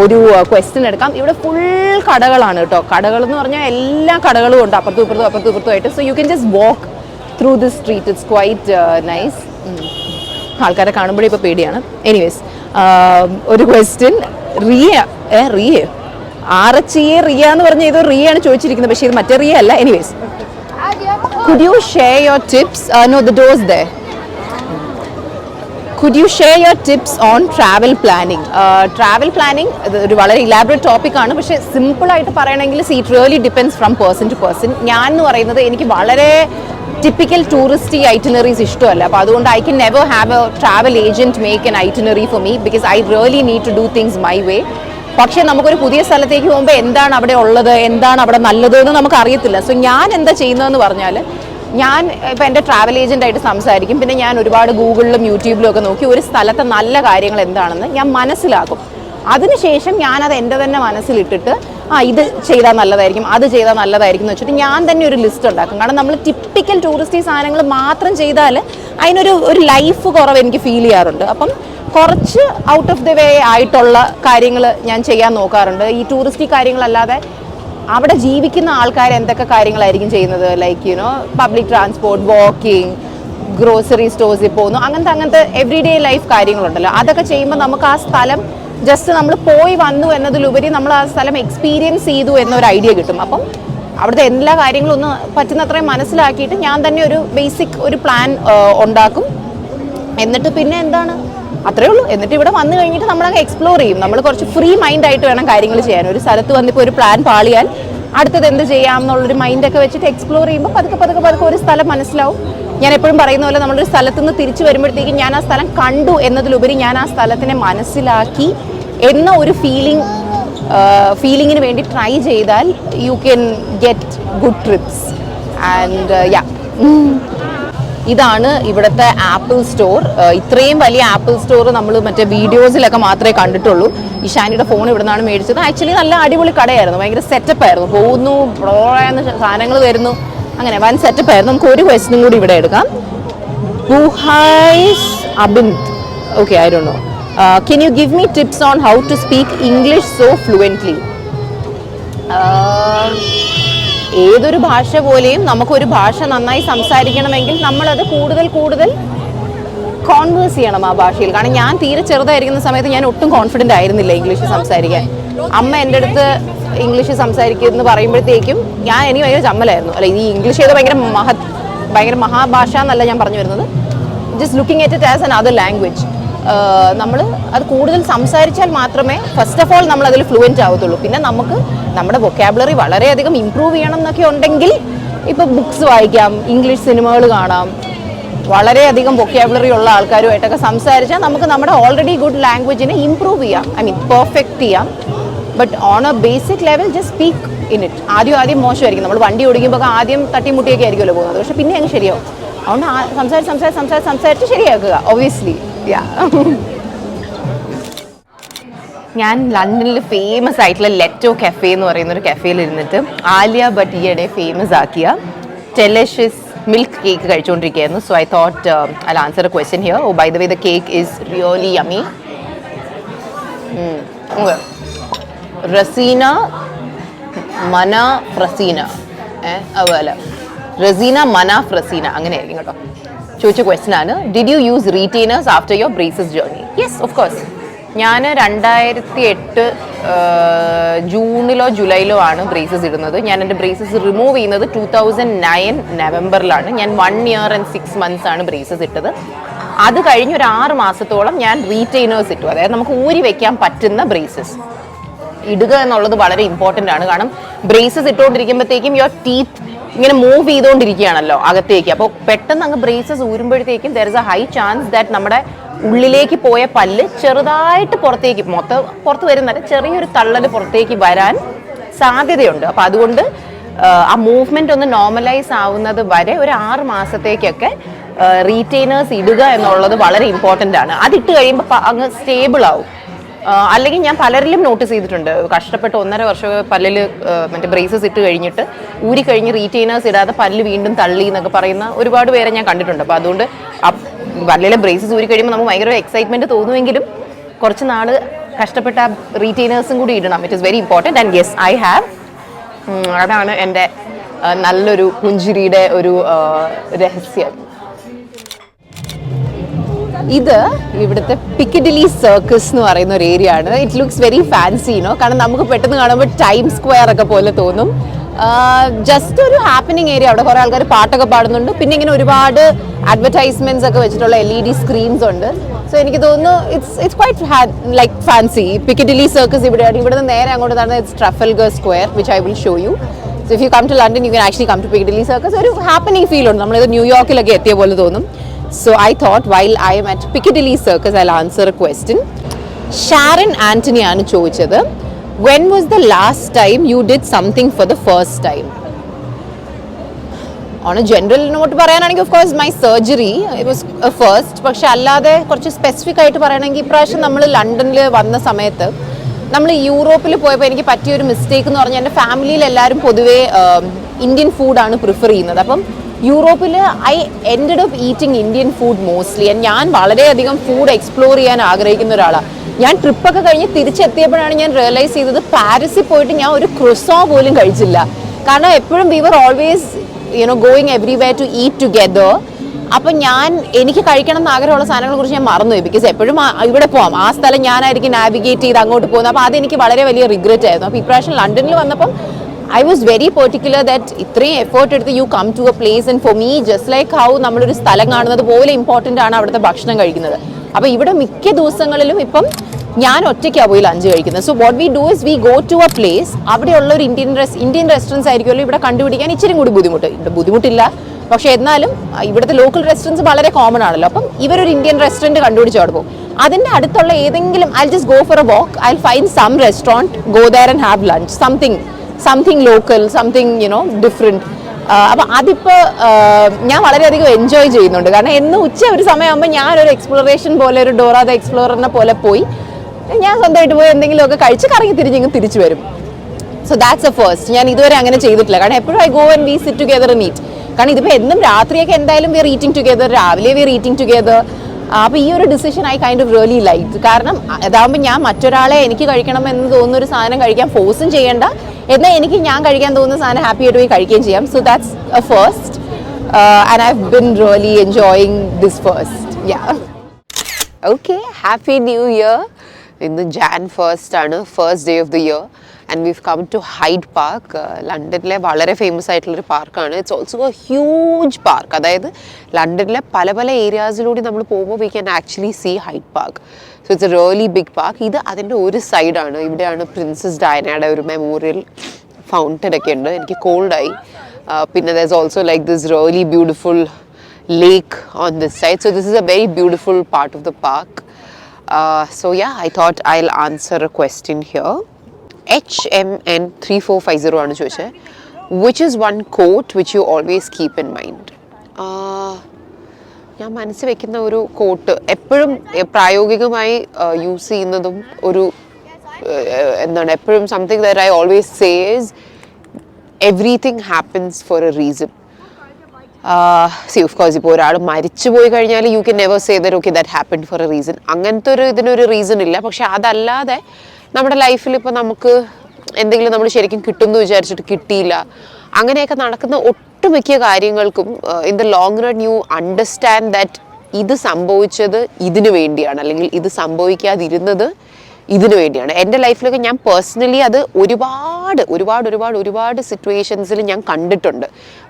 ഒരു ക്വസ്റ്റ്യൻ എടുക്കാം. ഇവിടെ ഫുൾ കടകളാണ് കേട്ടോ. കടകൾ എന്ന് പറഞ്ഞാൽ എല്ലാ കടകളും ഉണ്ട്, അപ്പുറത്തും ഇപ്പുറത്തും ആയിട്ട്. So you can just walk through this street. It's quite nice. ആൾക്കാരെ കാണുമ്പോഴേ ഇപ്പോൾ പേടിയാണ്. എനിവേസ്, ഒരു ക്വസ്റ്റ്യൻ. റിയ ആറച്ചിയെ റിയ എന്ന് പറഞ്ഞ ഏതോ റിയ ആണ് ചോദിച്ചിരിക്കുന്നത്, പക്ഷേ ഇത് മറ്റേ റിയ അല്ല. Anyways, could you share your tips? No, the door's there. Could you share your tips on travel planning? Travel planning ഒരു വളരെ ഇലാബറേറ്റ് ടോപ്പിക് ആണ്. പക്ഷേ സിമ്പിൾ ആയിട്ട് പറയണമെങ്കിൽ it really depends from person to person. ഞാൻ എന്ന് പറയുന്നത് എനിക്ക് വളരെ ടിപ്പിക്കൽ ടൂറിസ്റ്റ് ഐറ്റിനറീസ് ഇഷ്ടമല്ല. അപ്പോൾ അതുകൊണ്ട് I can never have a travel agent make an itinerary for me because I really need to do things my way. പക്ഷേ നമുക്കൊരു പുതിയ സ്ഥലത്തേക്ക് പോകുമ്പോൾ എന്താണ് അവിടെ ഉള്ളത്, എന്താണ് അവിടെ നല്ലത് എന്ന് നമുക്ക് അറിയത്തില്ല. സോ ഞാൻ എന്താ ചെയ്യുന്നതെന്ന് പറഞ്ഞാൽ, ഞാൻ ഇപ്പോൾ എൻ്റെ ട്രാവൽ ഏജൻ്റായിട്ട് സംസാരിക്കും. പിന്നെ ഞാൻ ഒരുപാട് ഗൂഗിളിലും യൂട്യൂബിലും ഒക്കെ നോക്കി ഒരു സ്ഥലത്തെ നല്ല കാര്യങ്ങൾ എന്താണെന്ന് ഞാൻ മനസ്സിലാക്കും. അതിനുശേഷം ഞാനത് എൻ്റെ തന്നെ മനസ്സിലിട്ടിട്ട് ഇത് ചെയ്താൽ നല്ലതായിരിക്കും, അത് ചെയ്താൽ നല്ലതായിരിക്കും എന്ന് വെച്ചിട്ട് ഞാൻ തന്നെ ഒരു ലിസ്റ്റ് ഉണ്ടാക്കും. കാരണം നമ്മൾ ടിപ്പിക്കൽ ടൂറിസ്റ്റ് സാധനങ്ങൾ മാത്രം ചെയ്താൽ അതിനൊരു ലൈഫ് കുറവ് എനിക്ക് ഫീൽ ചെയ്യാറുണ്ട്. അപ്പം കുറച്ച് ഔട്ട് ഓഫ് ദി വേ ആയിട്ടുള്ള കാര്യങ്ങൾ ഞാൻ ചെയ്യാൻ നോക്കാറുണ്ട്. ഈ ടൂറിസ്റ്റ് കാര്യങ്ങളല്ലാതെ അവിടെ ജീവിക്കുന്ന ആൾക്കാർ എന്തൊക്കെ കാര്യങ്ങളായിരിക്കും ചെയ്യുന്നത്, like you know public transport, walking, grocery സ്റ്റോഴ്സിൽ പോകുന്നു, അങ്ങനത്തെ എവറിഡേ ലൈഫ് കാര്യങ്ങളുണ്ടല്ലോ. അതൊക്കെ ചെയ്യുമ്പോൾ നമുക്ക് ആ സ്ഥലം ജസ്റ്റ് നമ്മൾ പോയി വന്നു എന്നതിലുപരി നമ്മൾ ആ സ്ഥലം എക്സ്പീരിയൻസ് ചെയ്തു എന്നൊരു ഐഡിയ കിട്ടും. അപ്പം അവിടുത്തെ എല്ലാ കാര്യങ്ങളും ഒന്ന് പറ്റുന്നത്രയും മനസ്സിലാക്കിയിട്ട് ഞാൻ തന്നെ ഒരു ബേസിക് ഒരു പ്ലാൻ ഉണ്ടാക്കും. എന്നിട്ട് പിന്നെ എന്താണ്, അത്രേ ഉള്ളൂ. എന്നിട്ട് ഇവിടെ വന്നു കഴിഞ്ഞിട്ട് നമ്മളങ്ങ് എക്സ്പ്ലോർ ചെയ്യും. നമ്മൾ കുറച്ച് ഫ്രീ മൈൻഡ് ആയിട്ട് വേണം കാര്യങ്ങൾ ചെയ്യാൻ. ഒരു സ്ഥലത്ത് വന്നിപ്പോൾ ഒരു പ്ലാൻ പാളിയാൽ അടുത്തത് എന്ത് ചെയ്യാം എന്നുള്ളൊരു മൈൻഡൊക്കെ വെച്ചിട്ട് എക്സ്പ്ലോർ ചെയ്യുമ്പോൾ പതുക്കെ ഒരു സ്ഥലം മനസ്സിലാവും. ഞാൻ എപ്പോഴും പറയുന്ന പോലെ നമ്മളൊരു സ്ഥലത്ത് നിന്ന് തിരിച്ചു വരുമ്പോഴത്തേക്കും ഞാൻ ആ സ്ഥലം കണ്ടു എന്നതിലുപരി ഞാൻ ആ സ്ഥലത്തിനെ മനസ്സിലാക്കി എന്ന ഒരു ഫീലിങ്ങിന് വേണ്ടി ട്രൈ ചെയ്താൽ you can get good TRIPS. And yeah, ഇതാണ് ഇവിടുത്തെ ആപ്പിൾ സ്റ്റോർ. ഇത്രയും വലിയ ആപ്പിൾ സ്റ്റോർ നമ്മൾ മറ്റേ വീഡിയോസിലൊക്കെ മാത്രമേ കണ്ടിട്ടുള്ളൂ. ഇഷാനിയുടെ ഫോൺ ഇവിടെ നിന്നാണ് മേടിച്ചത്. ആക്ച്വലി നല്ല അടിപൊളി കടയായിരുന്നു, ഭയങ്കര സെറ്റപ്പ് ആയിരുന്നു. പോകുന്നു, സാധനങ്ങൾ വരുന്നു, അങ്ങനെ വൻ സെറ്റപ്പ് ആയിരുന്നു. നമുക്ക് ഒരു ക്വസ്റ്റ്യനും കൂടി ഇവിടെ എടുക്കാം. ബുഹൈസ് അബിന്ദ്, okay, I don't know. Can you give me tips on how to speak English so fluently? ഏതൊരു ഭാഷ പോലെയും നമുക്കൊരു ഭാഷ നന്നായി സംസാരിക്കണമെങ്കിൽ നമ്മളത് കൂടുതൽ കോൺവേഴ്സ് ചെയ്യണം ആ ഭാഷയിൽ. കാരണം ഞാൻ തീരെ ചെറുതായിരിക്കുന്ന സമയത്ത് ഞാൻ ഒട്ടും കോൺഫിഡൻ്റ് ആയിരുന്നില്ല ഇംഗ്ലീഷ് സംസാരിക്കാൻ. അമ്മ എൻ്റെ അടുത്ത് ഇംഗ്ലീഷ് സംസാരിക്കുമെന്ന് പറയുമ്പോഴത്തേക്കും എനിക്ക് ഭയങ്കര ചമ്മലായിരുന്നു. അല്ല, ഈ ഇംഗ്ലീഷ് ചെയ്ത് ഭയങ്കര മഹാഭാഷ എന്നല്ല ഞാൻ പറഞ്ഞു വരുന്നത്. Just looking at it as അൻ അതർ ലാംഗ്വേജ്. നമ്മൾ അത് കൂടുതൽ സംസാരിച്ചാൽ മാത്രമേ ഫസ്റ്റ് ഓഫ് ഓൾ നമ്മൾ അതിൽ ഫ്ലുവൻ്റ് ആവത്തുള്ളൂ. പിന്നെ നമുക്ക് നമ്മുടെ വൊക്കാബുലറി വളരെയധികം ഇമ്പ്രൂവ് ചെയ്യണം എന്നൊക്കെ ഉണ്ടെങ്കിൽ ഇപ്പോൾ ബുക്സ് വായിക്കാം, ഇംഗ്ലീഷ് സിനിമകൾ കാണാം, വളരെയധികം വൊക്കാബുലറി ഉള്ള ആൾക്കാരുമായിട്ടൊക്കെ സംസാരിച്ചാൽ നമുക്ക് നമ്മുടെ ഓൾറെഡി ഗുഡ് ലാംഗ്വേജിനെ ഇമ്പ്രൂവ് ചെയ്യാം, ഐ മീൻ പെർഫെക്റ്റ് ചെയ്യാം. But on A basic level just speak in it. ആദ്യം മോശമായിരിക്കും, നമ്മൾ വണ്ടി ഓടിക്കുമ്പോൾ ആദ്യം തട്ടിമുട്ടിയൊക്കെ ആയിരിക്കുമല്ലോ പോകുന്നത്, പക്ഷെ പിന്നെ അങ്ങ് ശരിയാവും. അതുകൊണ്ട് സംസാരിച്ച് ശരിയാക്കുക, ഒബ്വിയസ്ലി. ഞാൻ ലണ്ടനിൽ ഫേമസ് ആയിട്ടുള്ള ലെറ്റോ കഫേ എന്ന് പറയുന്ന ഒരു കഫേയിൽ ഇരുന്നിട്ട് ആലിയ ഭട്ട് ഈയിടെ ഫേമസ് ആക്കിയ ഡെലിഷ്യസ് മിൽക്ക് കേക്ക് കഴിച്ചുകൊണ്ടിരിക്കുകയായിരുന്നു. So I thought I answer a question here. Oh by the way the cake is really yummy. റസീന മന ഫ്രസീന, അതുപോലെ റസീന മന ഫ്രസീന, അങ്ങനെയായിരിക്കും കേട്ടോ. ചോദിച്ച ക്വസ്റ്റ്യൻ ആണ്, did you use retainers after your braces journey? Yes, of course. ഞാൻ 2008 ജൂണിലോ ജൂലൈയിലോ ആണ് ബ്രേസസ് ഇടുന്നത്. ഞാൻ എൻ്റെ ബ്രേസസ് റിമൂവ് ചെയ്യുന്നത് 2009 നവംബറിലാണ്. ഞാൻ 1 year and 6 months ആണ് ബ്രേസസ് ഇട്ടത്. അത് കഴിഞ്ഞ് ഒരു 6 മാസത്തോളം ഞാൻ റീറ്റെയിനേഴ്സ് ഇട്ടു. അതായത് നമുക്ക് ഊരി വെക്കാൻ പറ്റുന്ന ബ്രേസസ് ഇടുക എന്നുള്ളത് വളരെ ഇമ്പോർട്ടൻ്റ് ആണ്. കാരണം ബ്രേസസ് ഇട്ടുകൊണ്ടിരിക്കുമ്പോഴത്തേക്കും യുവർ ടീത്ത് ഇങ്ങനെ മൂവ് ചെയ്തുകൊണ്ടിരിക്കുകയാണല്ലോ അകത്തേക്ക്. അപ്പോൾ പെട്ടെന്ന് അങ്ങ് ബ്രേസസ് ഊരുമ്പോഴത്തേക്കും there is a high chance that നമ്മുടെ ഉള്ളിലേക്ക് പോയ പല്ല് ചെറുതായിട്ട് പുറത്ത് വരുന്നില്ല, ചെറിയൊരു തള്ളൽ പുറത്തേക്ക് വരാൻ സാധ്യതയുണ്ട്. അപ്പോൾ അതുകൊണ്ട് ആ മൂവ്മെൻ്റ് ഒന്ന് നോർമലൈസ് ആവുന്നത് വരെ ഒരു 6 മാസത്തേക്കൊക്കെ റീറ്റെയിനേഴ്സ് ഇടുക എന്നുള്ളത് വളരെ ഇമ്പോർട്ടൻ്റ് ആണ്. അതിട്ട് കഴിയുമ്പോൾ അങ്ങ് സ്റ്റേബിൾ ആവും. അല്ലെങ്കിൽ ഞാൻ പലരിലും നോട്ടീസ് ചെയ്തിട്ടുണ്ട്, കഷ്ടപ്പെട്ട് 1.5 വർഷം പല്ലിൽ മറ്റേ ബ്രേസസ് ഇട്ട് കഴിഞ്ഞിട്ട് ഊരി കഴിഞ്ഞ് റീറ്റെയിനേഴ്സ് ഇടാതെ പല്ല് വീണ്ടും തള്ളി എന്നൊക്കെ പറയുന്ന ഒരുപാട് പേരെ ഞാൻ കണ്ടിട്ടുണ്ട്. അപ്പോൾ അതുകൊണ്ട് പല്ലിലെ ബ്രേസസ് ഊരി കഴിയുമ്പോൾ നമുക്ക് ഭയങ്കര എക്സൈറ്റ്മെൻറ്റ് തോന്നുമെങ്കിലും കുറച്ച് നാൾ കഷ്ടപ്പെട്ട റീറ്റെയിനേഴ്സും കൂടി ഇടണം. It is very important. And yes, I have. അതാണ് എൻ്റെ നല്ലൊരു പുഞ്ചിരിയുടെ ഒരു രഹസ്യം. ഇത് ഇവിടുത്തെ പിക്കഡിലി സർക്കസ് എന്ന് പറയുന്ന ഒരു ഏരിയ ആണ്. ഇറ്റ് ലുക്സ് വെരി ഫാൻസി, കാരണം നമുക്ക് പെട്ടെന്ന് കാണുമ്പോൾ ടൈം സ്ക്വയർ ഒക്കെ പോലെ തോന്നും. ജസ്റ്റ് ഒരു ഹാപ്പനിങ് ഏരിയ. അവിടെ കുറേ ആൾക്കാർ പാട്ടൊക്കെ പാടുന്നുണ്ട്. പിന്നെ ഇങ്ങനെ ഒരുപാട് അഡ്വർടൈസ്മെന്റ്സ് ഒക്കെ വെച്ചിട്ടുള്ള LED സ്ക്രീൻസ് ഉണ്ട്. സോ എനിക്ക് തോന്നുന്നു it's quite like fancy. Piccadilly Circus ഇവിടെയാണ്. ഇവിടെ നിന്ന് നേരെ അങ്ങോട്ട് നടന്നത് it's Trafalgar Square, which I will show you. So if you come to London you can actually come to Piccadilly Circus. ഒരു ഹാപ്പനിങ് ഫീൽ ഉണ്ട്. നമ്മളിത് ന്യൂയോർക്കിലൊക്കെ എത്തിയ പോലെ തോന്നും. So I thought while I am at Piccadilly Circus, I'll answer a question. Sharon Anthony aanu choichadu, when was the last time you did something for the first time? On a general note parayananengil, of course my surgery, it was a first. പക്ഷെ അല്ലാതെ കുറച്ച് specific ആയിട്ട് പറയണമെങ്കിൽ ഇപ്രാവശ്യം നമ്മൾ ലണ്ടനിൽ വന്ന സമയത്ത് നമ്മൾ യൂറോപ്പിൽ പോയപ്പോൾ എനിക്ക് പറ്റിയൊരു മിസ്റ്റേക്ക് എന്ന് പറഞ്ഞാൽ എൻ്റെ ഫാമിലിയിൽ എല്ലാവരും പൊതുവേ ഇന്ത്യൻ ഫുഡാണ് പ്രിഫർ ചെയ്യുന്നത്. അപ്പം യൂറോപ്പിൽ I ended up eating Indian food mostly. ഞാൻ വളരെയധികം ഫുഡ് എക്സ്പ്ലോർ ചെയ്യാൻ ആഗ്രഹിക്കുന്ന ഒരാളാണ്. ഞാൻ ട്രിപ്പൊക്കെ കഴിഞ്ഞ് തിരിച്ചെത്തിയപ്പോഴാണ് ഞാൻ റിയലൈസ് ചെയ്തത് പാരീസിൽ പോയിട്ട് ഞാൻ ഒരു ക്രൊസോ പോലും കഴിച്ചില്ല. കാരണം എപ്പോഴും we were always going everywhere to eat together. അപ്പം എനിക്ക് കഴിക്കണം എന്ന് ആഗ്രഹമുള്ള സാധനങ്ങളെ കുറിച്ച് ഞാൻ മറന്നുപോയി. ബിക്കോസ് എപ്പോഴും ഇവിടെ പോകാം, ആ സ്ഥലം ഞാനായിരിക്കും നാവിഗേറ്റ് ചെയ്ത് അങ്ങോട്ട് പോകുന്നത്. അപ്പോൾ അതെനിക്ക് വളരെ വലിയ റിഗ്രറ്റ് ആയിരുന്നു. അപ്പോൾ ഇപ്രാവശ്യം ലണ്ടനിൽ വന്നപ്പം I was very particular that ഇത്രയും എഫേർട്ട് എടുത്ത് you come to a place, and for me just like how നമ്മളൊരു സ്ഥലം കാണുന്നത് പോലെ ഇമ്പോർട്ടൻ്റ് ആണ് അവിടുത്തെ ഭക്ഷണം കഴിക്കുന്നത്. അപ്പോൾ ഇവിടെ മിക്ക ദിവസങ്ങളിലും ഇപ്പം ഞാൻ ഒറ്റയ്ക്കാണ് പോയി ലഞ്ച് കഴിക്കുന്നത്. So what we do is we go to a place. അവിടെയുള്ള ഒരു ഇന്ത്യൻ റെസ്റ്റോറൻറ്റ്സ് ആയിരിക്കുമല്ലോ ഇവിടെ കണ്ടുപിടിക്കാൻ ഇച്ചിരി കൂടി ബുദ്ധിമുട്ടില്ല. പക്ഷേ എന്നാലും ഇവിടുത്തെ ലോക്കൽ റെസ്റ്റോറൻറ്റ്സ് വളരെ കോമൺ ആണല്ലോ. അപ്പം ഇവരൊരു ഇന്ത്യൻ റെസ്റ്റോറൻറ്റ് കണ്ടുപിടിച്ച് അവിടെ പോകും. അതിൻ്റെ അടുത്തുള്ള ഏതെങ്കിലും I just go for a walk, I find some restaurant, go there and have lunch, something local, something different. അപ്പോൾ അതിപ്പോൾ ഞാൻ വളരെയധികം എൻജോയ് ചെയ്യുന്നുണ്ട്. കാരണം എന്ന് ഒരു സമയമാകുമ്പോൾ ഞാനൊരു എക്സ്പ്ലോറേഷൻ പോലെ, ഒരു ഡോറ ദ എക്സ്പ്ലോററിനെ പോലെ പോയി ഞാൻ സ്വന്തമായിട്ട് പോയി എന്തെങ്കിലുമൊക്കെ കഴിച്ച് കറങ്ങി തിരിച്ച് വരും. So that's a first. ഞാൻ ഇതുവരെ അങ്ങനെ ചെയ്തിട്ടില്ല. കാരണം എപ്പോഴും I go and we sit together and eat. കാരണം ഇതിപ്പോൾ എന്നും രാത്രിയൊക്കെ എന്തായാലും വി ആർ ഈറ്റിംഗ് ടുഗെദർ, രാവിലെ വി ആർ ഈറ്റിംഗ് ടുഗെദർ. അപ്പോൾ ഈ ഒരു decision I kind of really like. കാരണം അതാകുമ്പോൾ ഞാൻ മറ്റൊരാളെ എനിക്ക് കഴിക്കണമെന്ന് തോന്നുന്ന ഒരു സാധനം കഴിക്കാൻ ഫോഴ്സും ചെയ്യേണ്ട, എന്നാൽ എനിക്ക് ഞാൻ കഴിക്കാൻ തോന്നുന്ന സാധനം ഹാപ്പി ആയിട്ട് പോയി കഴിക്കുകയും ചെയ്യാം. So that's a first and I have been really enjoying this first. Yeah, okay, happy new year. ഇന്ന് Jan 1st ആണ്, first day of the year, and we've come to Hyde Park. ലണ്ടനിലെ വളരെ famous ആയിട്ടുള്ളൊരു പാർക്കാണ്. It's also a huge park. അതായത് ലണ്ടനിലെ പല ഏരിയാസിലൂടെ നമ്മൾ പോകുമ്പോൾ we can actually see Hyde Park. So it's a really big park. ഇത് അതിൻ്റെ ഒരു സൈഡാണ്. ഇവിടെയാണ് പ്രിൻസസ് ഡയനയുടെ ഒരു മെമ്മോറിയൽ ഫൗണ്ടൻ ഒക്കെ ഉണ്ട്. എനിക്ക് കോൾഡായി, There's also like this really beautiful lake on this side. So this is a very beautiful part of the park. So yeah, I thought I'll answer a question here. HMN3450 ആണ് ചോദിച്ചത്. Which is one quote which you always keep in mind? ഞാൻ മനസ്സിൽ വെക്കുന്ന ഒരു coat എപ്പോഴും പ്രായോഗികമായി use ചെയ്യുന്നതും ഒരു എന്താണ് എപ്പോഴും something that I always say is everything happens for a reason. Of course ഇപ്പോൾ ഒരാൾ മരിച്ചു പോയി കഴിഞ്ഞാൽ you can never say that okay that happened for a reason. അങ്ങനത്തെ ഇതിനൊരു റീസൺ ഇല്ല. പക്ഷെ അതല്ലാതെ നമ്മുടെ ലൈഫിൽ ഇപ്പോൾ നമുക്ക് എന്തെങ്കിലും നമ്മൾ ശരിക്കും കിട്ടുമെന്ന് വിചാരിച്ചിട്ട് കിട്ടിയില്ല, അങ്ങനെയൊക്കെ നടക്കുന്ന ഒട്ടുമിക്ക കാര്യങ്ങൾക്കും in the long run you understand that ഇത് സംഭവിച്ചത് ഇതിനു വേണ്ടിയാണ്, അല്ലെങ്കിൽ ഇത് സംഭവിക്കാതിരുന്നത് ഇതിനു വേണ്ടിയാണ്. എൻ്റെ ലൈഫിലൊക്കെ ഞാൻ പേഴ്സണലി അത് ഒരുപാട് സിറ്റുവേഷൻസിൽ ഞാൻ കണ്ടിട്ടുണ്ട്.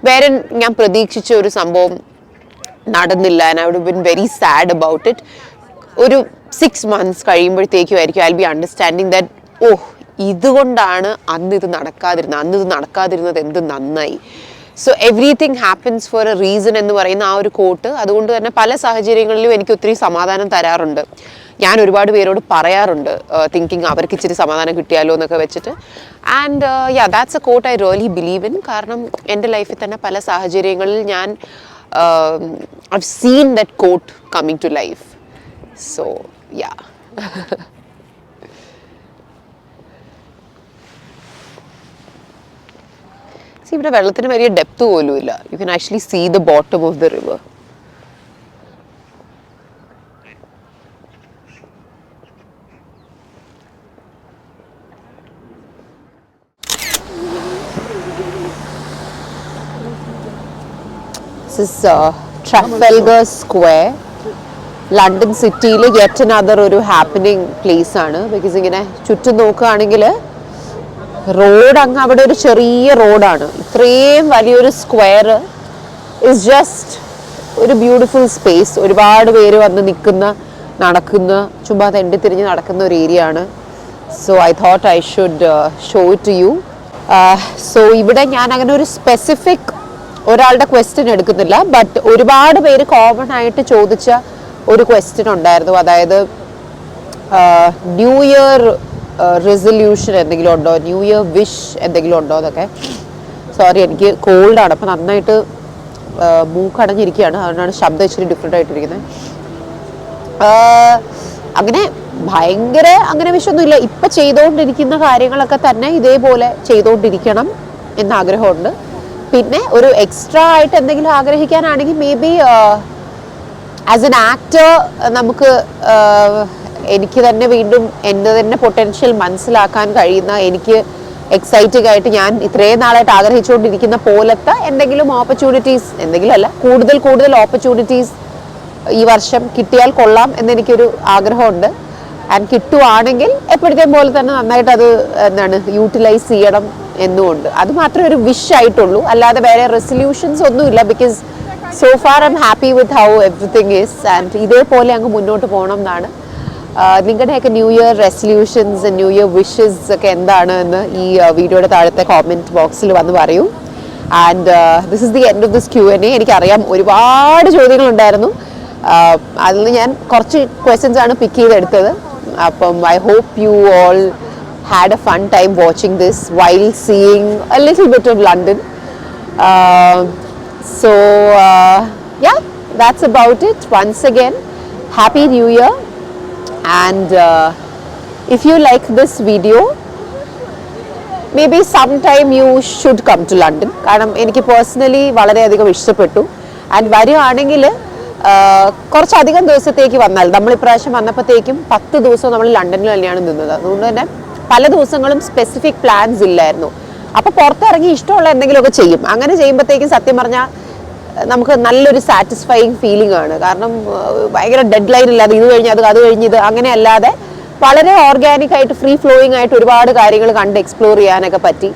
വേറെ ഞാൻ പ്രതീക്ഷിച്ച ഒരു സംഭവം നടന്നില്ല, and I would been very sad about it. ഒരു 6 months കഴിയുമ്പോഴത്തേക്കും ആയിരിക്കും I will be understanding that ഇതുകൊണ്ടാണ് അന്ന് ഇത് നടക്കാതിരുന്നത് എന്ത് നന്നായി. So everything happens for a reason എന്ന് പറയുന്ന ആ ഒരു കോട്ട് അതുകൊണ്ട് തന്നെ പല സാഹചര്യങ്ങളിലും എനിക്ക് ഒത്തിരി സമാധാനം തരാറുണ്ട്. ഞാൻ ഒരുപാട് പേരോട് പറയാറുണ്ട് തിങ്കിങ് അവർക്ക് ഇച്ചിരി സമാധാനം കിട്ടിയാലോ എന്നൊക്കെ വെച്ചിട്ട്. And that's a quote I really believe in. കാരണം എൻ്റെ ലൈഫിൽ തന്നെ പല സാഹചര്യങ്ങളിൽ ഞാൻ I've seen that quote coming to life. So yeah. See, ഇവിടെ വെള്ളത്തിന് വലിയ ഡെപ്ത് പോലും ഇല്ല. You can actually see the bottom of the river. This is Trafalgar Square. London സിറ്റിയിൽ യെറ്റ് അനദർ ഒരു ഹാപ്പനിങ് പ്ലേസ് ആണ്. ബിക്കോസ് ഇങ്ങനെ ചുറ്റും നോക്കുകയാണെങ്കിൽ റോഡ് അങ്ങ് അവിടെ ഒരു ചെറിയ റോഡാണ്. ഇത്രയും വലിയൊരു സ്ക്വയർ ഇസ് ജസ്റ്റ് ഒരു ബ്യൂട്ടിഫുൾ സ്പേസ്. ഒരുപാട് പേര് വന്ന് നടക്കുന്ന ചുമ്മാ തെണ്ടി തിരിഞ്ഞ് നടക്കുന്ന ഒരു ഏരിയ ആണ്. So I thought I should show it to you. So ഇവിടെ ഞാൻ അങ്ങനെ ഒരു സ്പെസിഫിക് ഒരാളുടെ ക്വസ്റ്റ്യൻ എടുക്കുന്നില്ല, ബട്ട് ഒരുപാട് പേര് കോമൺ ആയിട്ട് ചോദിച്ച ഒരു ക്വസ്റ്റ്യൻ ഉണ്ടായിരുന്നു. അതായത് ന്യൂ ഇയർ റെസൊല്യൂഷൻ എന്തെങ്കിലും ഉണ്ടോ, ന്യൂ ഇയർ വിഷ് എന്തെങ്കിലും ഉണ്ടോ എന്നൊക്കെ. സോറി, എനിക്ക് കോൾഡാണ്, അപ്പം നന്നായിട്ട് മൂക്കടഞ്ഞിരിക്കുകയാണ്, അതുകൊണ്ടാണ് ശബ്ദം ഇച്ചിരി ഡിഫറെൻ്റ് ആയിട്ടിരിക്കുന്നത്. അങ്ങനെ വിഷയമൊന്നുമില്ല. ഇപ്പം ചെയ്തുകൊണ്ടിരിക്കുന്ന കാര്യങ്ങളൊക്കെ തന്നെ ഇതേപോലെ ചെയ്തുകൊണ്ടിരിക്കണം എന്ന് ആഗ്രഹമുണ്ട്. പിന്നെ ഒരു എക്സ്ട്രാ ആയിട്ട് എന്തെങ്കിലും ആഗ്രഹിക്കാനാണെങ്കിൽ maybe as an actor നമുക്ക് എനിക്ക് തന്നെ വീണ്ടും എൻ്റെ തന്നെ പൊട്ടൻഷ്യൽ മനസ്സിലാക്കാൻ കഴിയുന്ന, എനിക്ക് എക്സൈറ്റിംഗ് ആയിട്ട് ഞാൻ ഇത്രയും നാളായിട്ട് ആഗ്രഹിച്ചുകൊണ്ടിരിക്കുന്ന പോലത്തെ എന്തെങ്കിലും ഓപ്പർച്യൂണിറ്റീസ്, എന്തെങ്കിലും അല്ല കൂടുതൽ ഓപ്പർച്യൂണിറ്റീസ് ഈ വർഷം കിട്ടിയാൽ കൊള്ളാം എന്നെനിക്കൊരു ആഗ്രഹമുണ്ട്. ആൻഡ് കിട്ടുവാണെങ്കിൽ എപ്പോഴത്തെയും പോലെ തന്നെ നന്നായിട്ട് അത് യൂട്ടിലൈസ് ചെയ്യണം എന്നുമുണ്ട്. അത് മാത്രമേ ഒരു വിഷ് ആയിട്ടുള്ളൂ, അല്ലാതെ വേറെ റെസൊല്യൂഷൻസ് ഒന്നുമില്ല. Because so far I am happy with how everything is. And ഇതേപോലെ അങ്ങ് മുന്നോട്ട് പോകണം എന്നാണ്. നിങ്ങളുടെയൊക്കെ new year resolutions, new year wishes ഒക്കെ എന്താണ് എന്ന് ഈ വീഡിയോയുടെ താഴത്തെ കോമെൻറ്റ് ബോക്സിൽ വന്ന് പറയൂ. And this is the end of this QnA. എനിക്കറിയാം ഒരുപാട് ചോദ്യങ്ങളുണ്ടായിരുന്നു, അതിൽ നിന്ന് ഞാൻ കുറച്ച് ക്വസ്റ്റ്യൻസ് ആണ് പിക്ക് ചെയ്തെടുത്തത്. അപ്പം I hope you all had a fun time watching this while seeing a little bit of London. So yeah, that's about it. Once again, Happy New Year. And if you like this video, maybe sometime you should come to London. കാരണം എനിക്ക് personally വളരെയധികം ഇഷ്ടപ്പെട്ടു. And വരുവാണെങ്കിൽ കുറച്ചധികം ദിവസത്തേക്ക് വന്നാൽ, നമ്മൾ ഇപ്രാവശ്യം വന്നപ്പോഴത്തേക്കും 10 ദിവസം നമ്മൾ ലണ്ടനിൽ തന്നെയാണ് നിന്നത്. അതുകൊണ്ട് തന്നെ പല ദിവസങ്ങളും സ്പെസിഫിക് പ്ലാൻസ് ഇല്ലായിരുന്നു. അപ്പോൾ പുറത്തിറങ്ങി ഇഷ്ടമുള്ള എന്തെങ്കിലുമൊക്കെ ചെയ്യും. അങ്ങനെ ചെയ്യുമ്പോഴത്തേക്കും സത്യം പറഞ്ഞാൽ നമുക്ക് നല്ലൊരു സാറ്റിസ്ഫൈയിങ് ഫീലിംഗ് ആണ്. കാരണം ഭയങ്കര ഡെഡ് ലൈൻ ഇല്ലാതെ ഇത് കഴിഞ്ഞ് അത് കഴിഞ്ഞ് ഇത് അങ്ങനെ അല്ലാതെ വളരെ ഓർഗാനിക് ആയിട്ട് ഫ്രീ ഫ്ലോയിങ് ആയിട്ട് ഒരുപാട് കാര്യങ്ങൾ കണ്ട് എക്സ്പ്ലോർ ചെയ്യാനൊക്കെ പറ്റി.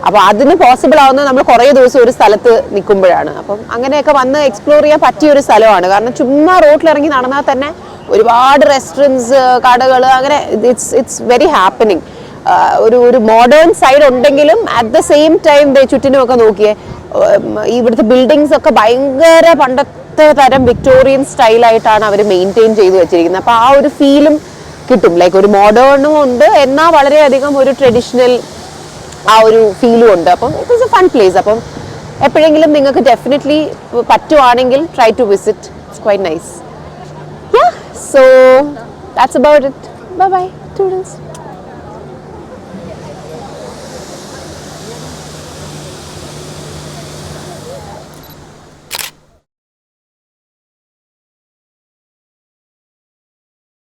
അപ്പോൾ അതിന് പോസിബിൾ ആവുന്നത് നമ്മൾ കുറേ ദിവസം ഒരു സ്ഥലത്ത് നിൽക്കുമ്പോഴാണ്. അപ്പം അങ്ങനെയൊക്കെ വന്ന് എക്സ്പ്ലോർ ചെയ്യാൻ പറ്റിയ ഒരു സ്ഥലമാണ്. കാരണം ചുമ്മാ റോഡിലിറങ്ങി നടന്നാൽ തന്നെ ഒരുപാട് റെസ്റ്റോറൻറ്റ്സ്, കടകൾ, അങ്ങനെ ഇറ്റ്സ് വെരി ഹാപ്പനിങ്. ഒരു മോഡേൺ സൈഡ് ഉണ്ടെങ്കിലും അറ്റ് ദ സെയിം ടൈം ചുറ്റിനുമൊക്കെ നോക്കിയേ ഇവിടുത്തെ ബിൽഡിങ്സ് ഒക്കെ ഭയങ്കര പണ്ടത്തെ തരം വിക്ടോറിയൻ സ്റ്റൈലായിട്ടാണ് അവർ മെയിൻറ്റെയിൻ ചെയ്ത് വെച്ചിരിക്കുന്നത്. അപ്പോൾ ആ ഒരു ഫീലും കിട്ടും. ലൈക്ക് ഒരു മോഡേണും ഉണ്ട്, എന്നാൽ വളരെയധികം ഒരു ട്രഡീഷണൽ ആ ഒരു ഫീലും ഉണ്ട്. അപ്പം it is a fun place. അപ്പം എപ്പോഴെങ്കിലും നിങ്ങൾക്ക് ഡെഫിനറ്റ്ലി പറ്റുവാണെങ്കിൽ try to visit. It's quite nice. Yeah, so that's about it. Bye bye students.